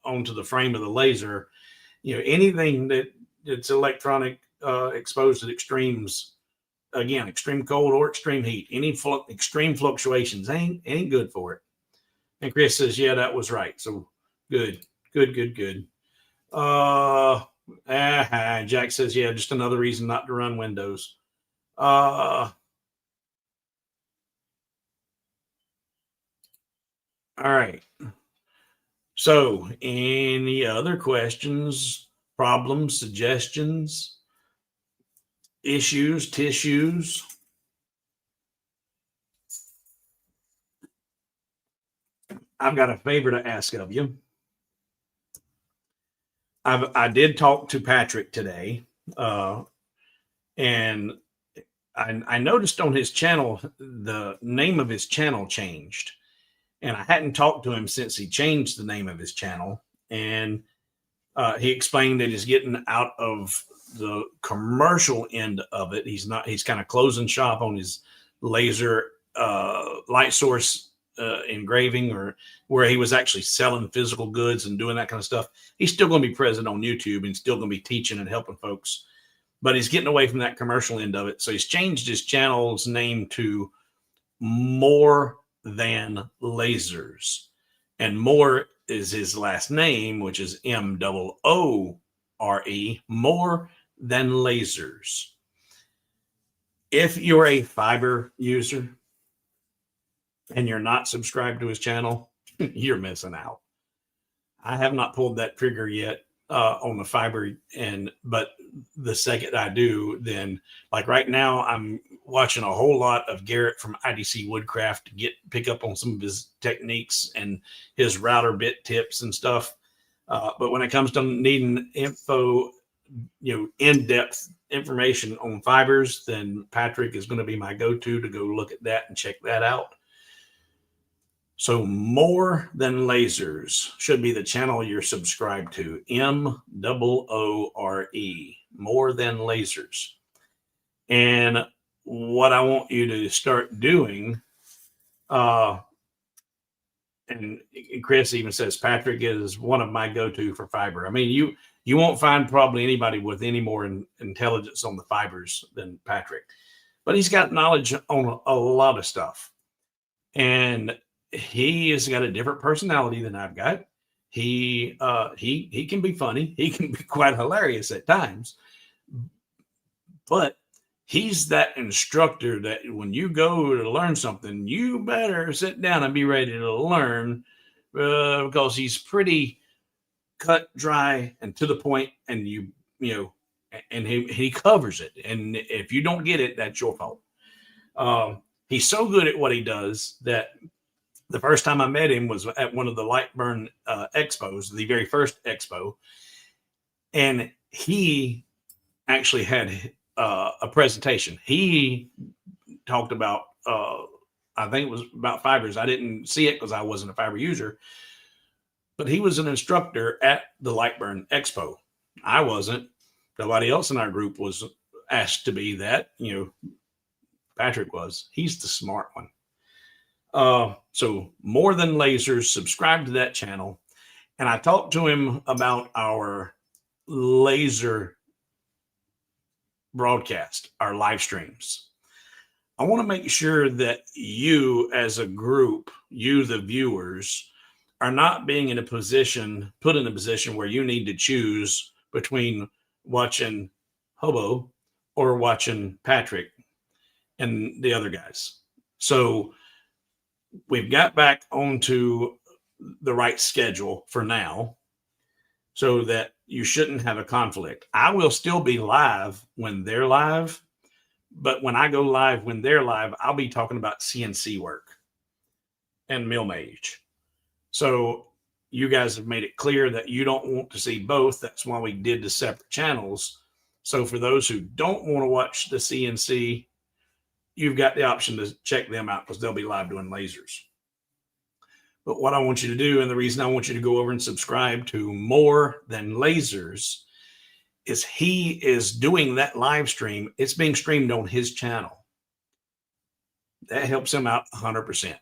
onto the frame of the laser. Anything that's electronic, exposed to extremes, again, extreme cold or extreme heat, any extreme fluctuations ain't good for it. And Chris says, yeah, that was right. So good. Jack says, yeah, just another reason not to run Windows. All right. So, any other questions, problems, suggestions, issues, tissues? I've got a favor to ask of you. I did talk to Patrick today, and I noticed on his channel the name of his channel changed. And I hadn't talked to him since he changed the name of his channel. And he explained that he's getting out of the commercial end of it. He's kind of closing shop on his laser light source engraving, or where he was actually selling physical goods and doing that kind of stuff. He's still going to be present on YouTube and still going to be teaching and helping folks. But he's getting away from that commercial end of it. So he's changed his channel's name to More Than Lasers, and More is his last name, which is MOORE, More Than Lasers. If you're a fiber user and you're not subscribed to his channel, you're missing out. I have not pulled that trigger yet on the fiber, but the second I do, then, like right now, I'm watching a whole lot of Garrett from IDC Woodcraft to pick up on some of his techniques and his router bit tips and stuff. But when it comes to needing info, in-depth information on fibers, then Patrick is going to be my go-to to go look at that and check that out. So More Than Lasers should be the channel you're subscribed to. MOORE, More Than Lasers. And what I want you to start doing And Chris even says Patrick is one of my go-to for fiber. I mean, you won't find probably anybody with any more intelligence on the fibers than Patrick, but he's got knowledge on a lot of stuff, and he has got a different personality than I've got. He can be funny. He can be quite hilarious at times, but he's that instructor that when you go to learn something, you better sit down and be ready to learn, because he's pretty cut, dry, and to the point, and you know, and he covers it. And if you don't get it, that's your fault. He's so good at what he does that the first time I met him was at one of the LightBurn expos, the very first expo, and he actually had a presentation. He talked about, I think it was about fibers. I didn't see it because I wasn't a fiber user, but he was an instructor at the LightBurn Expo. I wasn't. Nobody else in our group was asked to be that. Patrick was. He's the smart one. So More Than Lasers, subscribe to that channel. And I talked to him about our laser broadcast, our live streams. I want to make sure that you as a group, you the viewers, are not being put in a position where you need to choose between watching Hobo or watching Patrick and the other guys. So we've got back onto the right schedule for now, so that you shouldn't have a conflict. I will still be live when they're live, but when I go live when they're live, I'll be talking about CNC work and mill mage. So you guys have made it clear that you don't want to see both. That's why we did the separate channels. So for those who don't want to watch the CNC, you've got the option to check them out because they'll be live doing lasers. But what I want you to do, and the reason I want you to go over and subscribe to More Than Lasers, is he is doing that live stream. It's being streamed on his channel. That helps him out 100%.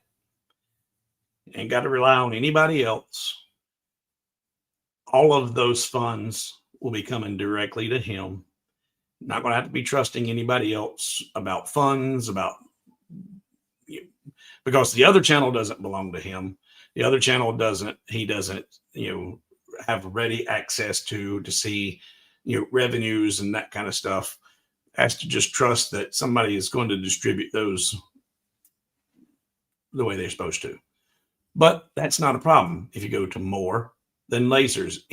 Ain't got to rely on anybody else. All of those funds will be coming directly to him. Not going to have to be trusting anybody else about funds, because the other channel doesn't belong to him. The other channel he doesn't, have ready access to see, revenues and that kind of stuff. Has to just trust that somebody is going to distribute those the way they're supposed to. But that's not a problem if you go to More Than Lasers,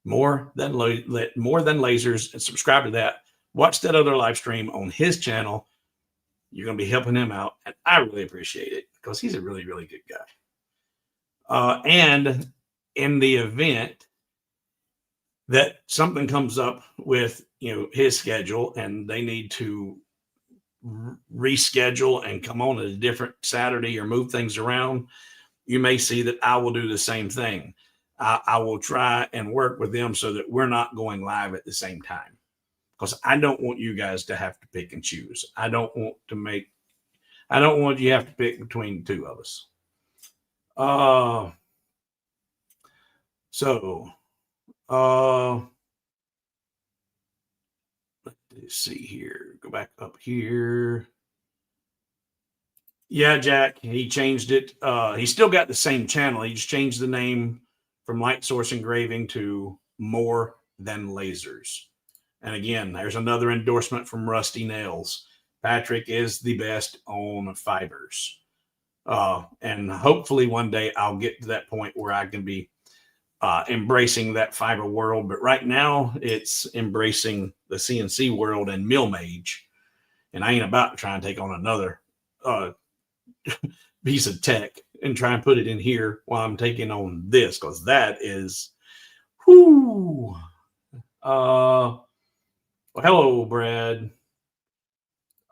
MOORE, More Than Lasers, and subscribe to that. Watch that other live stream on his channel. You're going to be helping him out, and I really appreciate it because he's a really, really good guy. And in the event that something comes up with his schedule and they need to reschedule and come on a different Saturday or move things around, you may see that I will do the same thing. I will try and work with them so that we're not going live at the same time, because I don't want you guys to have to pick and choose. I don't want you to have to pick between the two of us. Let's see here. Go back up here. Yeah, Jack, he changed it. He still got the same channel. He just changed the name from Light Source Engraving to More Than Lasers. And again, there's another endorsement from Rusty Nails. Patrick is the best on fibers. And hopefully one day I'll get to that point where I can be embracing that fiber world. But right now it's embracing the CNC world and mill mage. And I ain't about to try and take on another piece of tech and try and put it in here while I'm taking on this, because that is, whoo. Well, hello, Brad.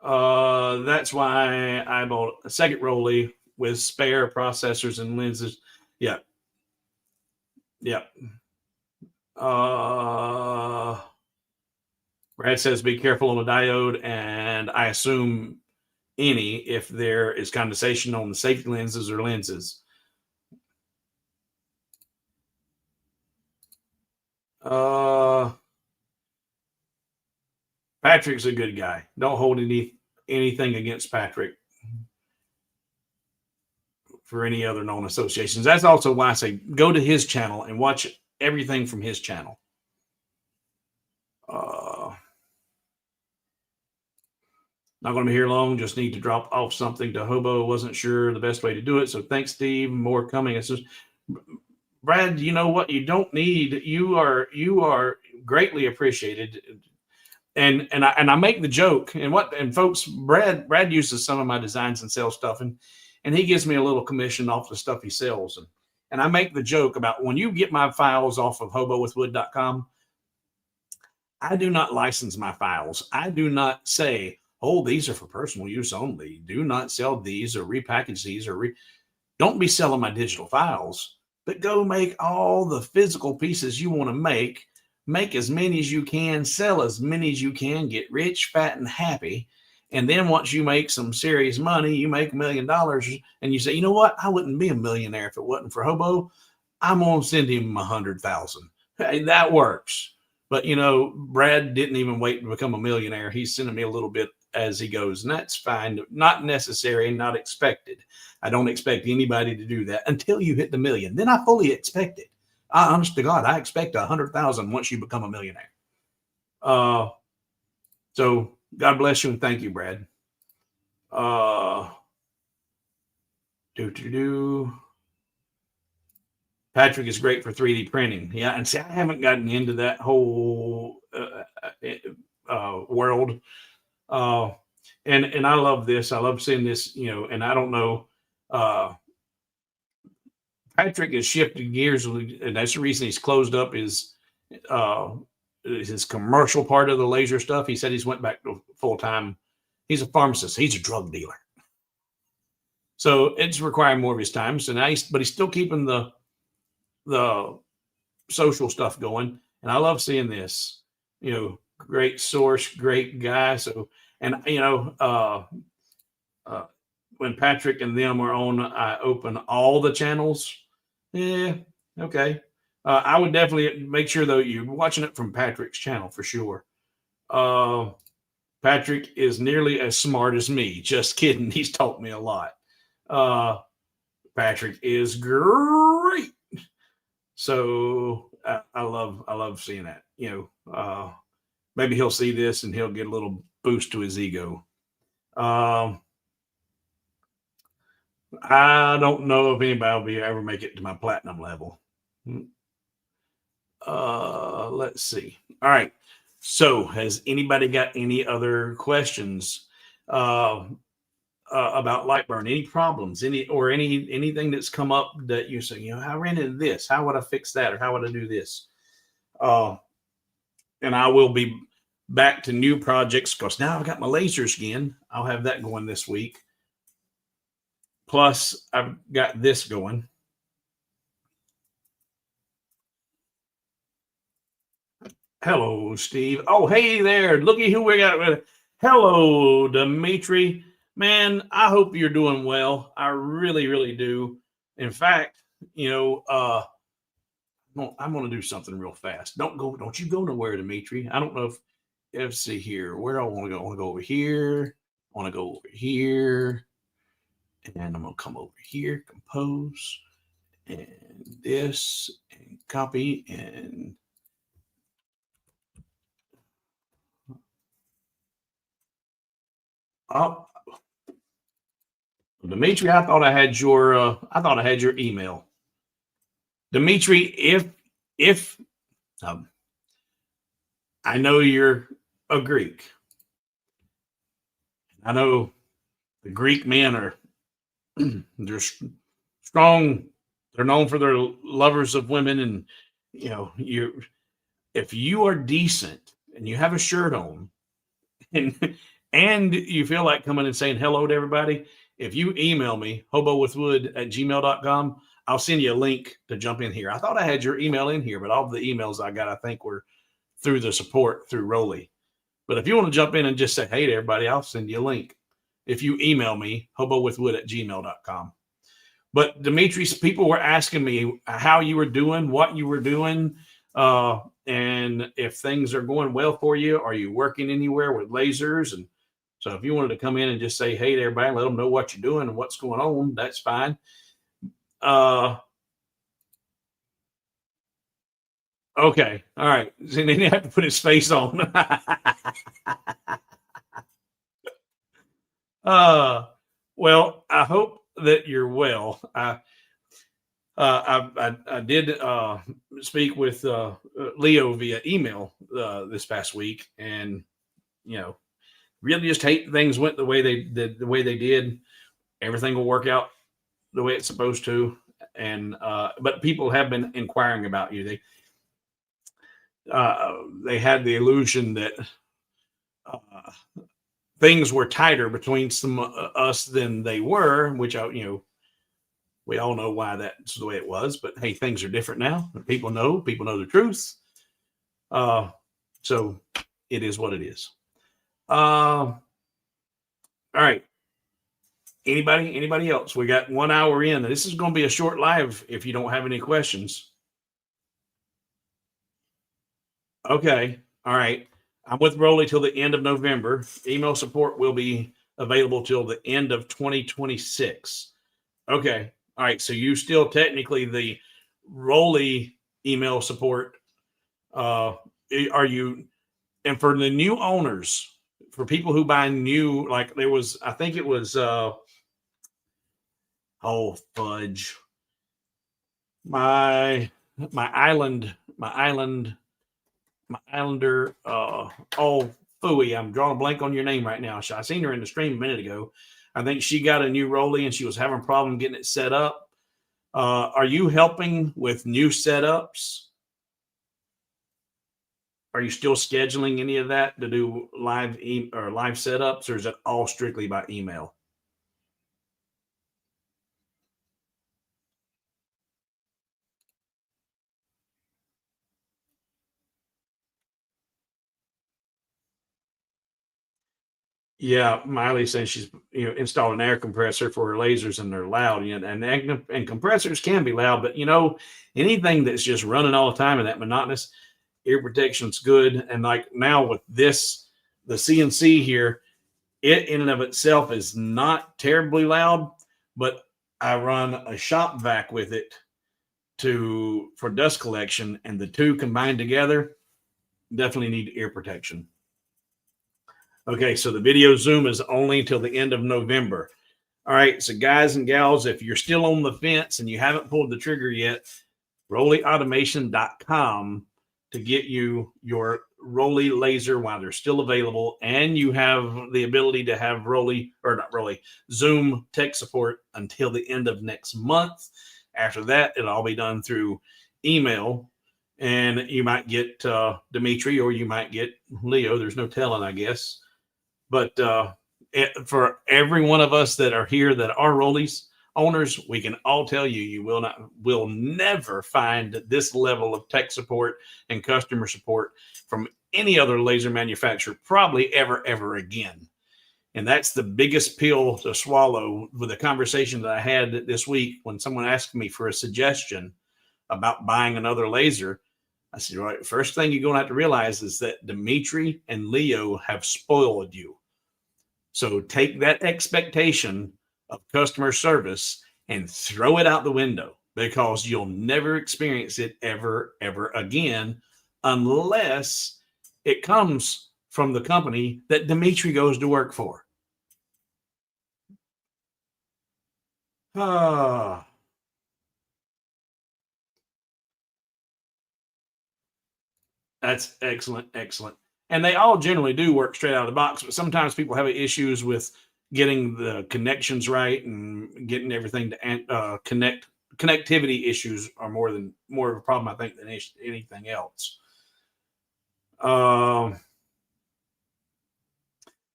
That's why I bought a second Rolly with spare processors and lenses. Yeah. Brad says be careful on the diode, and I assume any if there is condensation on the safety lenses or lenses. Patrick's a good guy. Don't hold anything against Patrick for any other known associations. That's also why I say go to his channel and watch everything from his channel. Not going to be here long. Just need to drop off something to Hobo. Wasn't sure the best way to do it. So thanks, Steve. More coming. It's just, Brad, you know what? You don't need. You are greatly appreciated. And I make the joke, and folks, Brad uses some of my designs and sells stuff, and he gives me a little commission off the stuff he sells. And I make the joke about when you get my files off of hobowithwood.com, I do not license my files. I do not say, oh, these are for personal use only. Do not sell these or repackage these don't be selling my digital files, but go make all the physical pieces you want to make as many as you can, sell as many as you can, get rich, fat, and happy. And then once you make some serious money, you make $1 million, and you say, you know what? I wouldn't be a millionaire if it wasn't for Hobo. I'm going to send him 100,000. Hey, that works. But, Brad didn't even wait to become a millionaire. He's sending me a little bit as he goes, and that's fine. Not necessary, not expected. I don't expect anybody to do that until you hit the million. Then I fully expect it. Honest to God, I expect 100,000 once you become a millionaire. So God bless you and thank you, Brad. Patrick is great for 3D printing. Yeah, and see, I haven't gotten into that whole world. And I love this. I love seeing this, and I don't know. Patrick has shifted gears, and that's the reason he's closed up his commercial part of the laser stuff. He said he's went back to full time. He's a pharmacist. He's a drug dealer. So it's requiring more of his time. So now but he's still keeping the social stuff going. And I love seeing this, great source, great guy. So, and, when Patrick and them are on, I open all the channels. Yeah. Okay. I would definitely make sure though you're watching it from Patrick's channel for sure. Patrick is nearly as smart as me. Just kidding. He's taught me a lot. Patrick is great. So I love seeing that. Maybe he'll see this and he'll get a little boost to his ego. I don't know if anybody will ever make it to my platinum level. Let's see. All right. So has anybody got any other questions about LightBurn? Any problems? Anything that's come up that you say, I ran into this. How would I fix that? Or how would I do this? And I will be back to new projects because now I've got my lasers again. I'll have that going this week. Plus, I've got this going. Hello, Steve. Oh, hey there. Looky who we got. Hello, Dimitri. Man, I hope you're doing well. I really, really do. In fact, I'm going to do something real fast. Don't you go nowhere, Dimitri. I don't know if, let's see here. Where do I want to go? I want to go over here. I want to go over here. And I'm going to come over here, compose, and this, and copy, and Dimitri, I thought I had your email. Dimitri, if I know you're a Greek. I know the Greek men are they're strong. They're known for their lovers of women, and if you are decent and you have a shirt on, and you feel like coming and saying hello to everybody, if you email me hobowithwood@gmail.com, I'll send you a link to jump in here. I thought I had your email in here, but all the emails I got, I think, were through the support through Rolly. But if you want to jump in and just say hey to everybody, I'll send you a link. if you email me, hobowithwood@gmail.com. But Demetrius, people were asking me how you were doing, what you were doing, and if things are going well for you. Are you working anywhere with lasers? And so if you wanted to come in and just say hey to everybody, let them know what you're doing and what's going on, that's fine. Okay. All right. So then you have to put his face on. Well, I hope that you're well. I did speak with Leo via email this past week, and really just hate things went the way they did. The way they did, everything will work out the way it's supposed to. And but people have been inquiring about you. They had the illusion that uh, things were tighter between some us than they were, which we all know why that's the way it was. But hey, things are different now. People know the truth. So it is what it is. All right. Anybody else? We got 1 hour in. This is going to be a short live if you don't have any questions. Okay. All right. I'm with Rolly till the end of November. Email support will be available till the end of 2026. Okay. All right. So you still technically the Rolly email support. Are you, and for the new owners, for people who buy new, like there was, I think it was, oh fudge, my islander, oh phooey, I'm drawing a blank on your name right now. I seen her in the stream a minute ago. I think she got a new Rolly and she was having a problem getting it set up. Are you helping with new setups? Are you still scheduling any of that to do live or live setups, or is it all strictly by email? Yeah, Miley saying she's installed an air compressor for her lasers and they're loud. And compressors can be loud, but anything that's just running all the time and that monotonous, ear protection's good. And like now with this, the CNC here, it in and of itself is not terribly loud, but I run a shop vac with it for dust collection, and the two combined together definitely need ear protection. Okay, so the video Zoom is only until the end of November. All right, so guys and gals, if you're still on the fence and you haven't pulled the trigger yet, RollyAutomation.com to get you your Rolly laser while they're still available, and you have the ability to have Zoom tech support until the end of next month. After that, it'll all be done through email, and you might get Dimitri or you might get Leo. There's no telling, I guess. But for every one of us that are here that are Rollies owners, we can all tell you will never find this level of tech support and customer support from any other laser manufacturer, probably ever again. And that's the biggest pill to swallow with the conversation that I had this week when someone asked me for a suggestion about buying another laser. I said, right, first thing you're going to have to realize is that Dimitri and Leo have spoiled you. So take that expectation of customer service and throw it out the window, because you'll never experience it ever again unless it comes from the company that Dimitri goes to work for. That's excellent. And they all generally do work straight out of the box, but sometimes people have issues with getting the connections right and getting everything to connect. Connectivity issues are more of a problem, I think, than anything else. Yeah,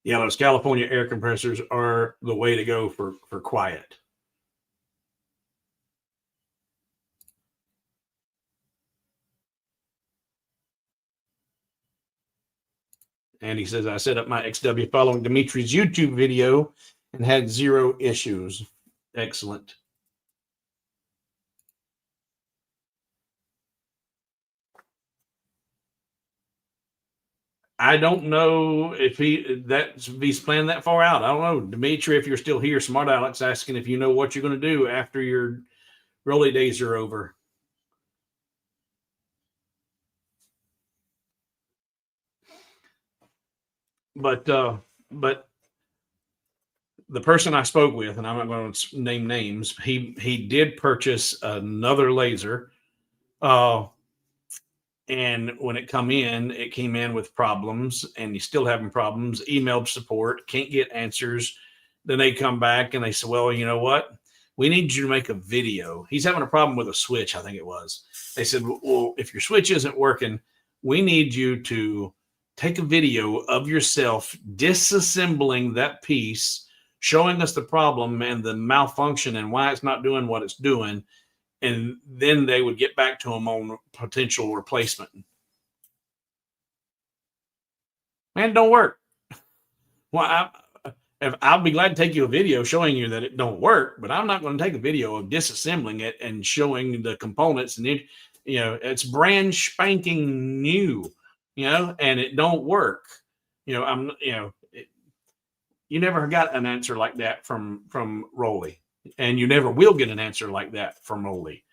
those California air compressors are the way to go for quiet. And he says, I set up my XW following Dimitri's YouTube video and had zero issues. Excellent. I don't know if he's planned that far out. I don't know, Dimitri. If you're still here, Smart Alex asking if you know what you're going to do after your Rolly days are over. But the person I spoke with, and I'm not going to name names, he did purchase another laser. And when it came in with problems, and he's still having problems. Emailed support, can't get answers. Then they come back and they say, well, you know what? We need you to make a video. He's having a problem with a switch, I think it was. They said, well, if your switch isn't working, we need you to take a video of yourself disassembling that piece, showing us the problem and the malfunction and why it's not doing what it's doing. And then they would get back to him on potential replacement. Man, it don't work. Well, I'll be glad to take you a video showing you that it don't work, but I'm not going to take a video of disassembling it and showing the components. And it's brand spanking new, and it don't work. You never got an answer like that from Rolly, and you never will get an answer like that from Rolly.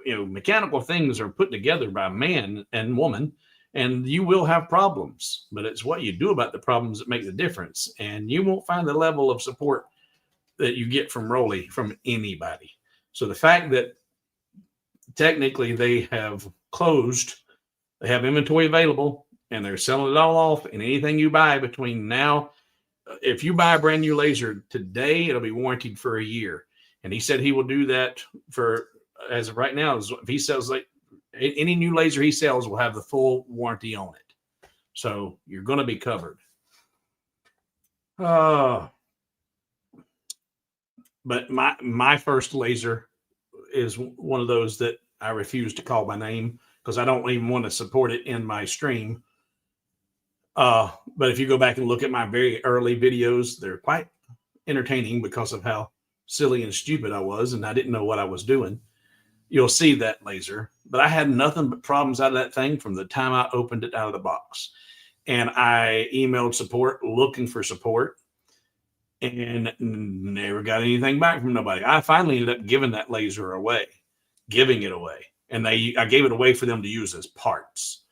Mechanical things are put together by man and woman, and you will have problems, but it's what you do about the problems that make the difference. And you won't find the level of support that you get from Rolly from anybody. So the fact that technically they have closed, they have inventory available, and they're selling it all off, and anything you buy between now, if you buy a brand new laser today, it'll be warranted for a year. And he said he will do that for, as of right now, if he sells like any new laser he sells will have the full warranty on it. So you're going to be covered. But my first laser is one of those that I refuse to call by name because I don't even want to support it in my stream. But if you go back and look at my very early videos, they're quite entertaining because of how silly and stupid I was, and I didn't know what I was doing. You'll see that laser, but I had nothing but problems out of that thing from the time I opened it out of the box. And I emailed support looking for support and never got anything back from nobody. I finally ended up giving that laser away, and I gave it away for them to use as parts.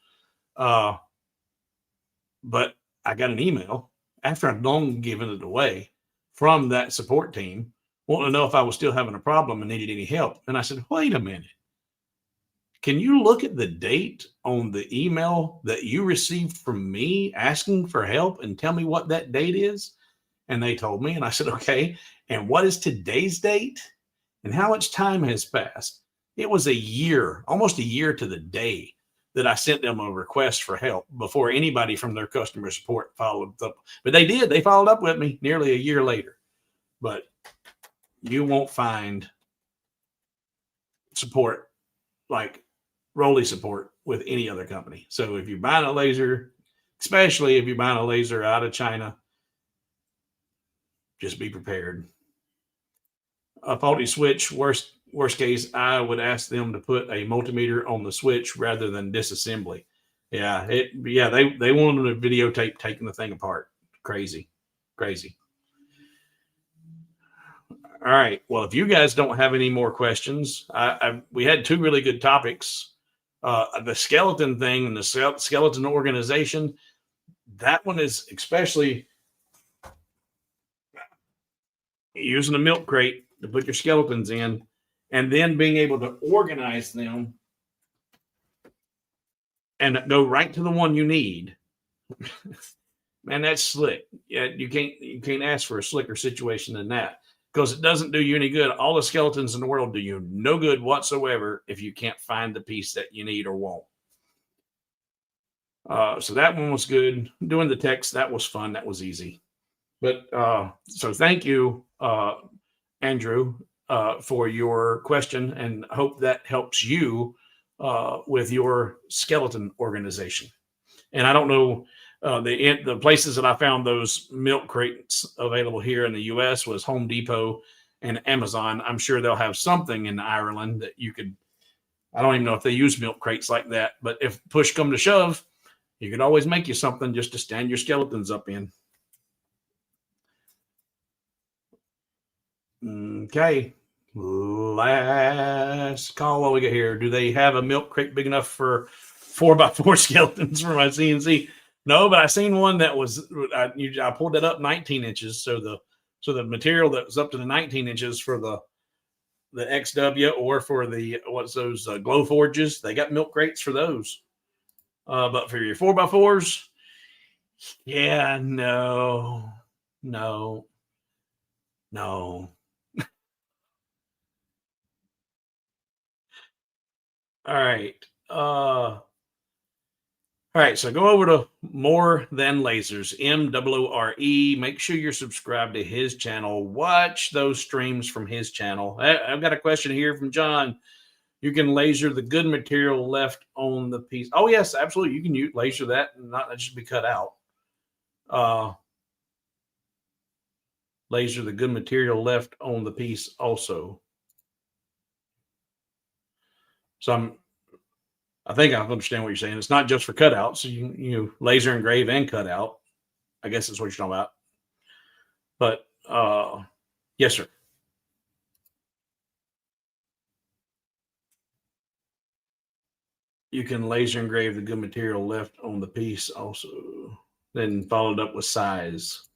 But I got an email after I'd long given it away from that support team wanting to know if I was still having a problem and needed any help. And I said, wait a minute. Can you look at the date on the email that you received from me asking for help and tell me what that date is? And they told me, and I said, okay. And what is today's date? And how much time has passed? It was a year, almost a year to the day that I sent them a request for help before anybody from their customer support followed up. But they did. They followed up with me nearly a year later. But you won't find support like Rolly support with any other company. So if you're buying a laser, especially if you're buying a laser out of China, just be prepared. A faulty switch, worst case, I would ask them to put a multimeter on the switch rather than disassembly. Yeah, they wanted to videotape taking the thing apart. Crazy. All right. Well, if you guys don't have any more questions, we had two really good topics. The skeleton thing and the skeleton organization. That one is especially using a milk crate to put your skeletons in, and then being able to organize them and go right to the one you need. Man, that's slick. Yeah, you can't ask for a slicker situation than that, because it doesn't do you any good. All the skeletons in the world do you no good whatsoever if you can't find the piece that you need or want. So that one was good. Doing the text, that was fun. That was easy. But so thank you, Andrew, for your question, and hope that helps you with your skeleton organization. And I don't know, The places that I found those milk crates available here in the U.S. was Home Depot and Amazon. I'm sure they'll have something in Ireland that you could. I don't even know if they use milk crates like that, but if push come to shove, you could always make you something just to stand your skeletons up in. Okay. Last call. What we got here? Do they have a milk crate big enough for 4x4 skeletons for my CNC? No, but I seen one that was. I pulled that up 19 inches. So the material that was up to the 19 inches for the XW or for the what's those glow forges, they got milk crates for those. But for your 4x4s, yeah, no. All right. All right, so go over to More Than Lasers, MOORE. Make sure you're subscribed to his channel. Watch those streams from his channel. I've got a question here from John. You can laser the good material left on the piece. Oh, yes, absolutely. You can laser that and not just be cut out. Laser the good material left on the piece also. So I think I understand what you're saying. It's not just for cutout. So you laser engrave and cut out. I guess that's what you're talking about. But yes, sir. You can laser engrave the good material left on the piece also. Then followed up with size.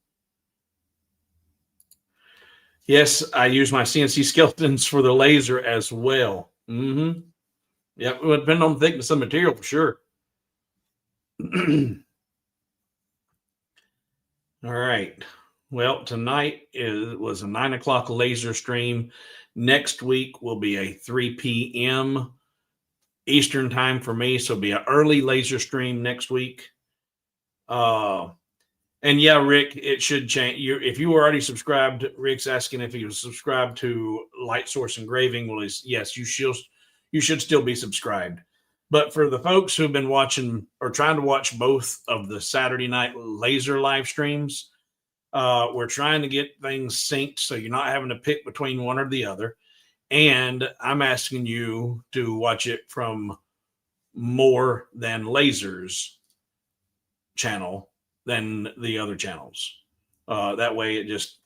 Yes, I use my CNC skeletons for the laser as well. Mm-hmm. Yeah, it would depend on the thickness of material for sure. All right. Well, tonight was a 9 o'clock laser stream. Next week will be a 3 p.m. Eastern time for me. So it'll be an early laser stream next week. And yeah, Rick, it should change. If you were already subscribed, Rick's asking if he was subscribed to Light Source Engraving. Well, yes, you should still be subscribed. But for the folks who've been watching or trying to watch both of the Saturday night laser live streams, we're trying to get things synced so you're not having to pick between one or the other. And I'm asking you to watch it from More Than Lasers channel than the other channels. That way, it just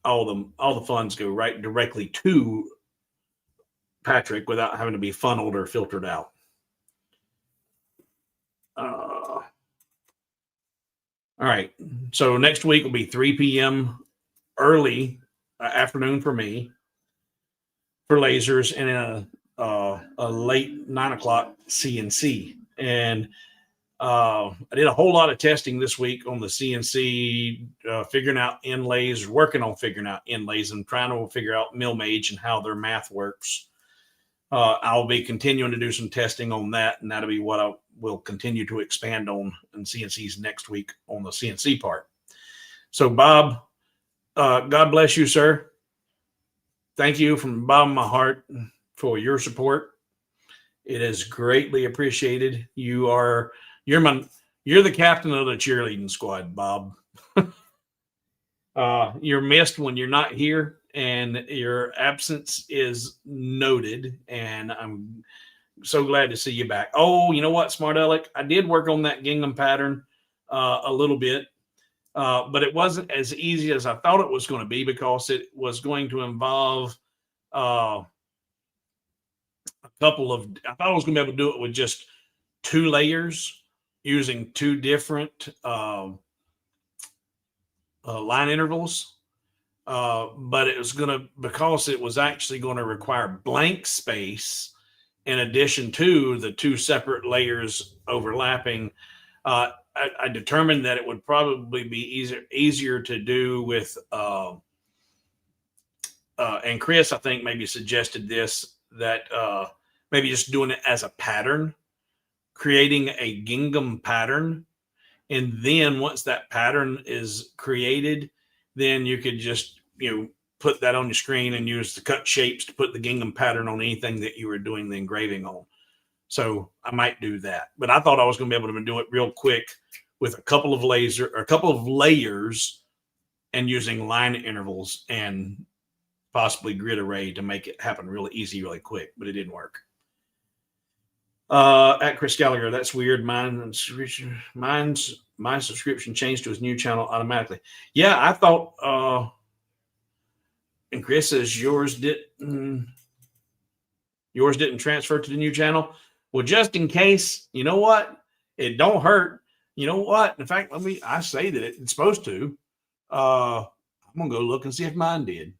all the funds go right directly to Patrick without having to be funneled or filtered out. All right. So next week will be 3 p.m. early afternoon for me for lasers, and a late 9 o'clock CNC. And I did a whole lot of testing this week on the CNC, figuring out inlays, working on figuring out inlays, and trying to figure out mill mage and how their math works. I'll be continuing to do some testing on that, and that'll be what I will continue to expand on in CNCs next week on the CNC part. So, Bob, God bless you, sir. Thank you from the bottom of my heart for your support. It is greatly appreciated. You're the captain of the cheerleading squad, Bob. You're missed when you're not here, and your absence is noted. And I'm so glad to see you back. Oh, you know what, Smart Alec? I did work on that gingham pattern a little bit, but it wasn't as easy as I thought it was going to be because it was going to involve I thought I was going to be able to do it with just 2 layers using 2 different line intervals. But it was because it was actually going to require blank space in addition to the 2 separate layers overlapping. I determined that it would probably be easier to do with, and Chris, I think, maybe suggested this, that maybe just doing it as a pattern, creating a gingham pattern. And then once that pattern is created, then you could just, put that on your screen and use the cut shapes to put the gingham pattern on anything that you were doing the engraving on. So I might do that. But I thought I was going to be able to do it real quick with a couple of layers and using line intervals and possibly grid array to make it happen really easy, really quick, but it didn't work. At Chris Gallagher, that's weird. My subscription changed to his new channel automatically. Yeah, I thought, and Chris says yours didn't transfer to the new channel. Well, just in case, you know what? It don't hurt. You know what? In fact, I say that it's supposed to. I'm gonna go look and see if mine did.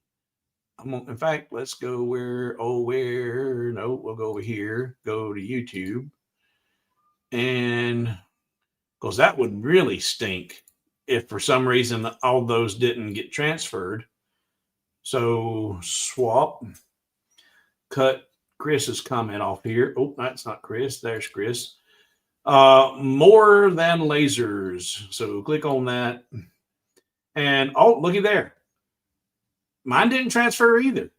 In fact, let's go no, we'll go over here, go to YouTube. And because that would really stink if for some reason all those didn't get transferred. So swap, cut Chris's comment off here. Oh, that's not Chris. There's Chris. More than lasers. So click on that. And oh, looky there. Mine didn't transfer either.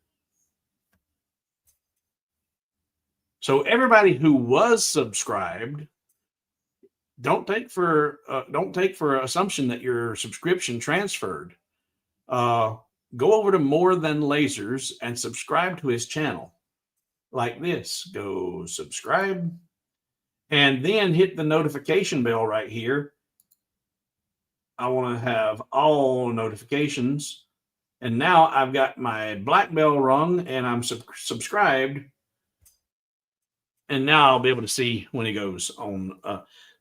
So everybody who was subscribed, don't take for assumption that your subscription transferred. Go over to More Than Lasers and subscribe to his channel. Like this. Go subscribe. And then hit the notification bell right here. I want to have all notifications. And now I've got my black bell rung and I'm subscribed. And now I'll be able to see when it goes on.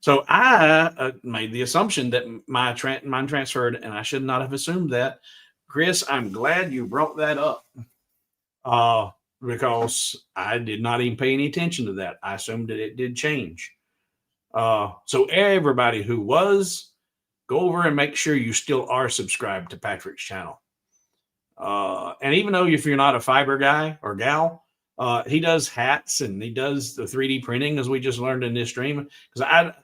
So I made the assumption that mine transferred, and I should not have assumed that. Chris, I'm glad you brought that up because I did not even pay any attention to that. I assumed that it did change. So everybody who was, go over and make sure you still are subscribed to Patrick's channel. And even though if you're not a fiber guy or gal, he does hats and he does the 3D printing, as we just learned in this stream. Because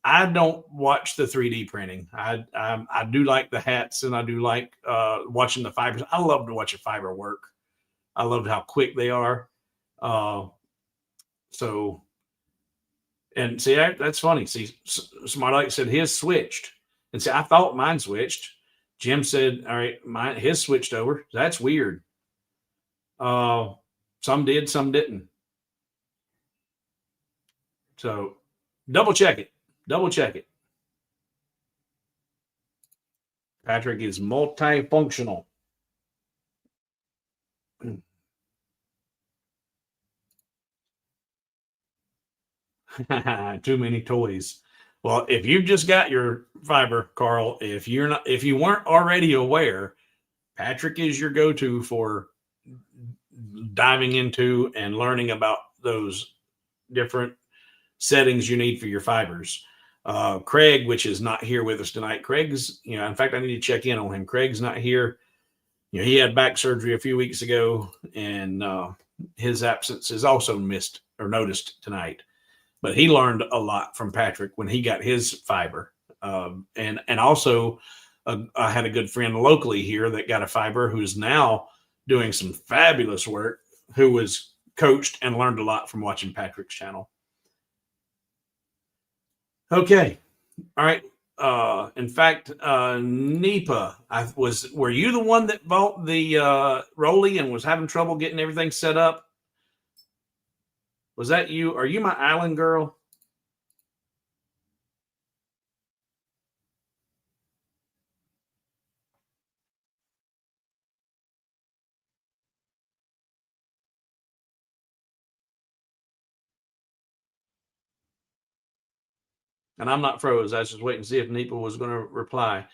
I don't watch the 3D printing. I do like the hats, and I do like watching the fibers. I love to watch a fiber work. I love how quick they are. So, and see, that's funny. See, Smart Alex said his switched, and see, I thought mine switched. Jim said, all right, his switched over. That's weird. Some did, some didn't. So double check it. Double check it. Patrick is multifunctional. Too many toys. Well, if you've just got your fiber, Carl, if you weren't already aware, Patrick is your go-to for diving into and learning about those different settings you need for your fibers. Craig, which is not here with us tonight. Craig's, in fact, I need to check in on him. Craig's not here. He had back surgery a few weeks ago, and his absence is also missed or noticed tonight. But he learned a lot from Patrick when he got his fiber. And also, I had a good friend locally here that got a fiber who's now doing some fabulous work, who was coached and learned a lot from watching Patrick's channel. Okay. All right. In fact, Nipa, were you the one that bought the Rolly and was having trouble getting everything set up? Was that you? Are you my island girl? And I'm not froze. I was just waiting to see if Nipa was going to reply.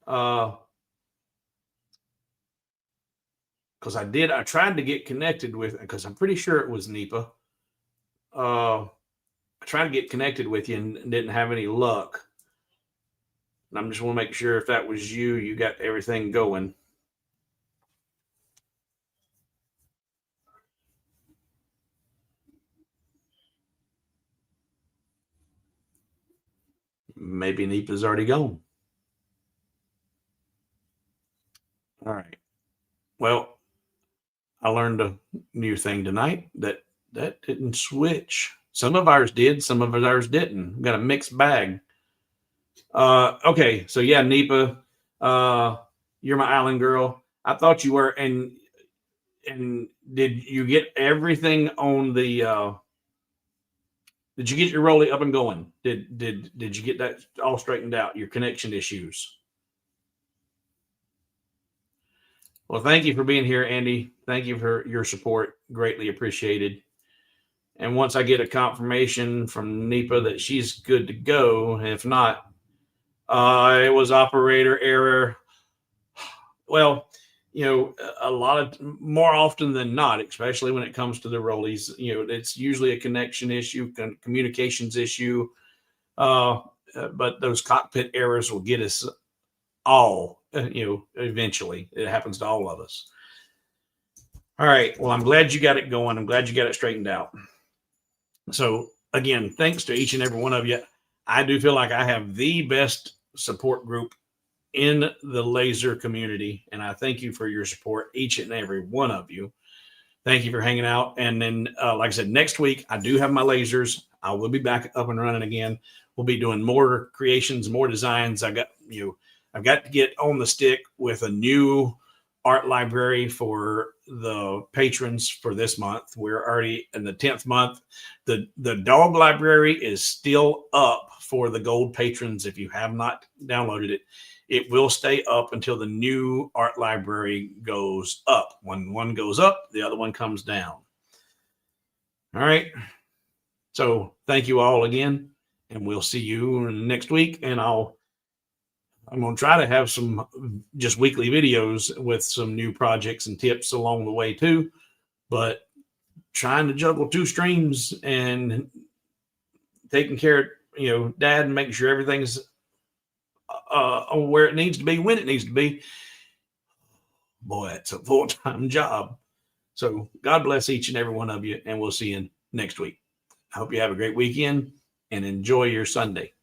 Because I tried to get connected with, because I'm pretty sure it was Nipa. I tried to get connected with you and didn't have any luck. And I'm just want to make sure if that was you got everything going. Maybe Nipa's already gone. All right. Well, I learned a new thing tonight that didn't switch. Some of ours did, some of ours didn't. We've got a mixed bag. Okay, so yeah, Nipa, you're my island girl. I thought you were, and did you get everything on the? Did you get your Rolly up and going? Did you get that all straightened out? Your connection issues. Well, thank you for being here, Andy. Thank you for your support. Greatly appreciated. And once I get a confirmation from Nipa that she's good to go, if not, it was operator error. Well, a lot of more often than not, especially when it comes to the rollies, it's usually a connection issue, communications issue. But those cockpit errors will get us all, eventually. It happens to all of us. All right. Well, I'm glad you got it going. I'm glad you got it straightened out. So, again, thanks to each and every one of you. I do feel like I have the best support group in the laser community, and I thank you for your support, each and every one of you. Thank you for hanging out. And then, like I said, next week I do have my lasers. I will be back up and running again. We'll be doing more creations, more designs. I've got to get on the stick with a new art library for the patrons for this month. We're already in the 10th month. The dog library is still up for the gold patrons. If you have not downloaded it, it will stay up until the new art library goes up. When one goes up, the other one comes down. All right. So thank you all again, and we'll see you next week. And I'm going to try to have some just weekly videos with some new projects and tips along the way too. But trying to juggle 2 streams and taking care of, Dad, and making sure everything's where it needs to be, when it needs to be. Boy, it's a full-time job. So God bless each and every one of you, and we'll see you next week. I hope you have a great weekend and enjoy your Sunday.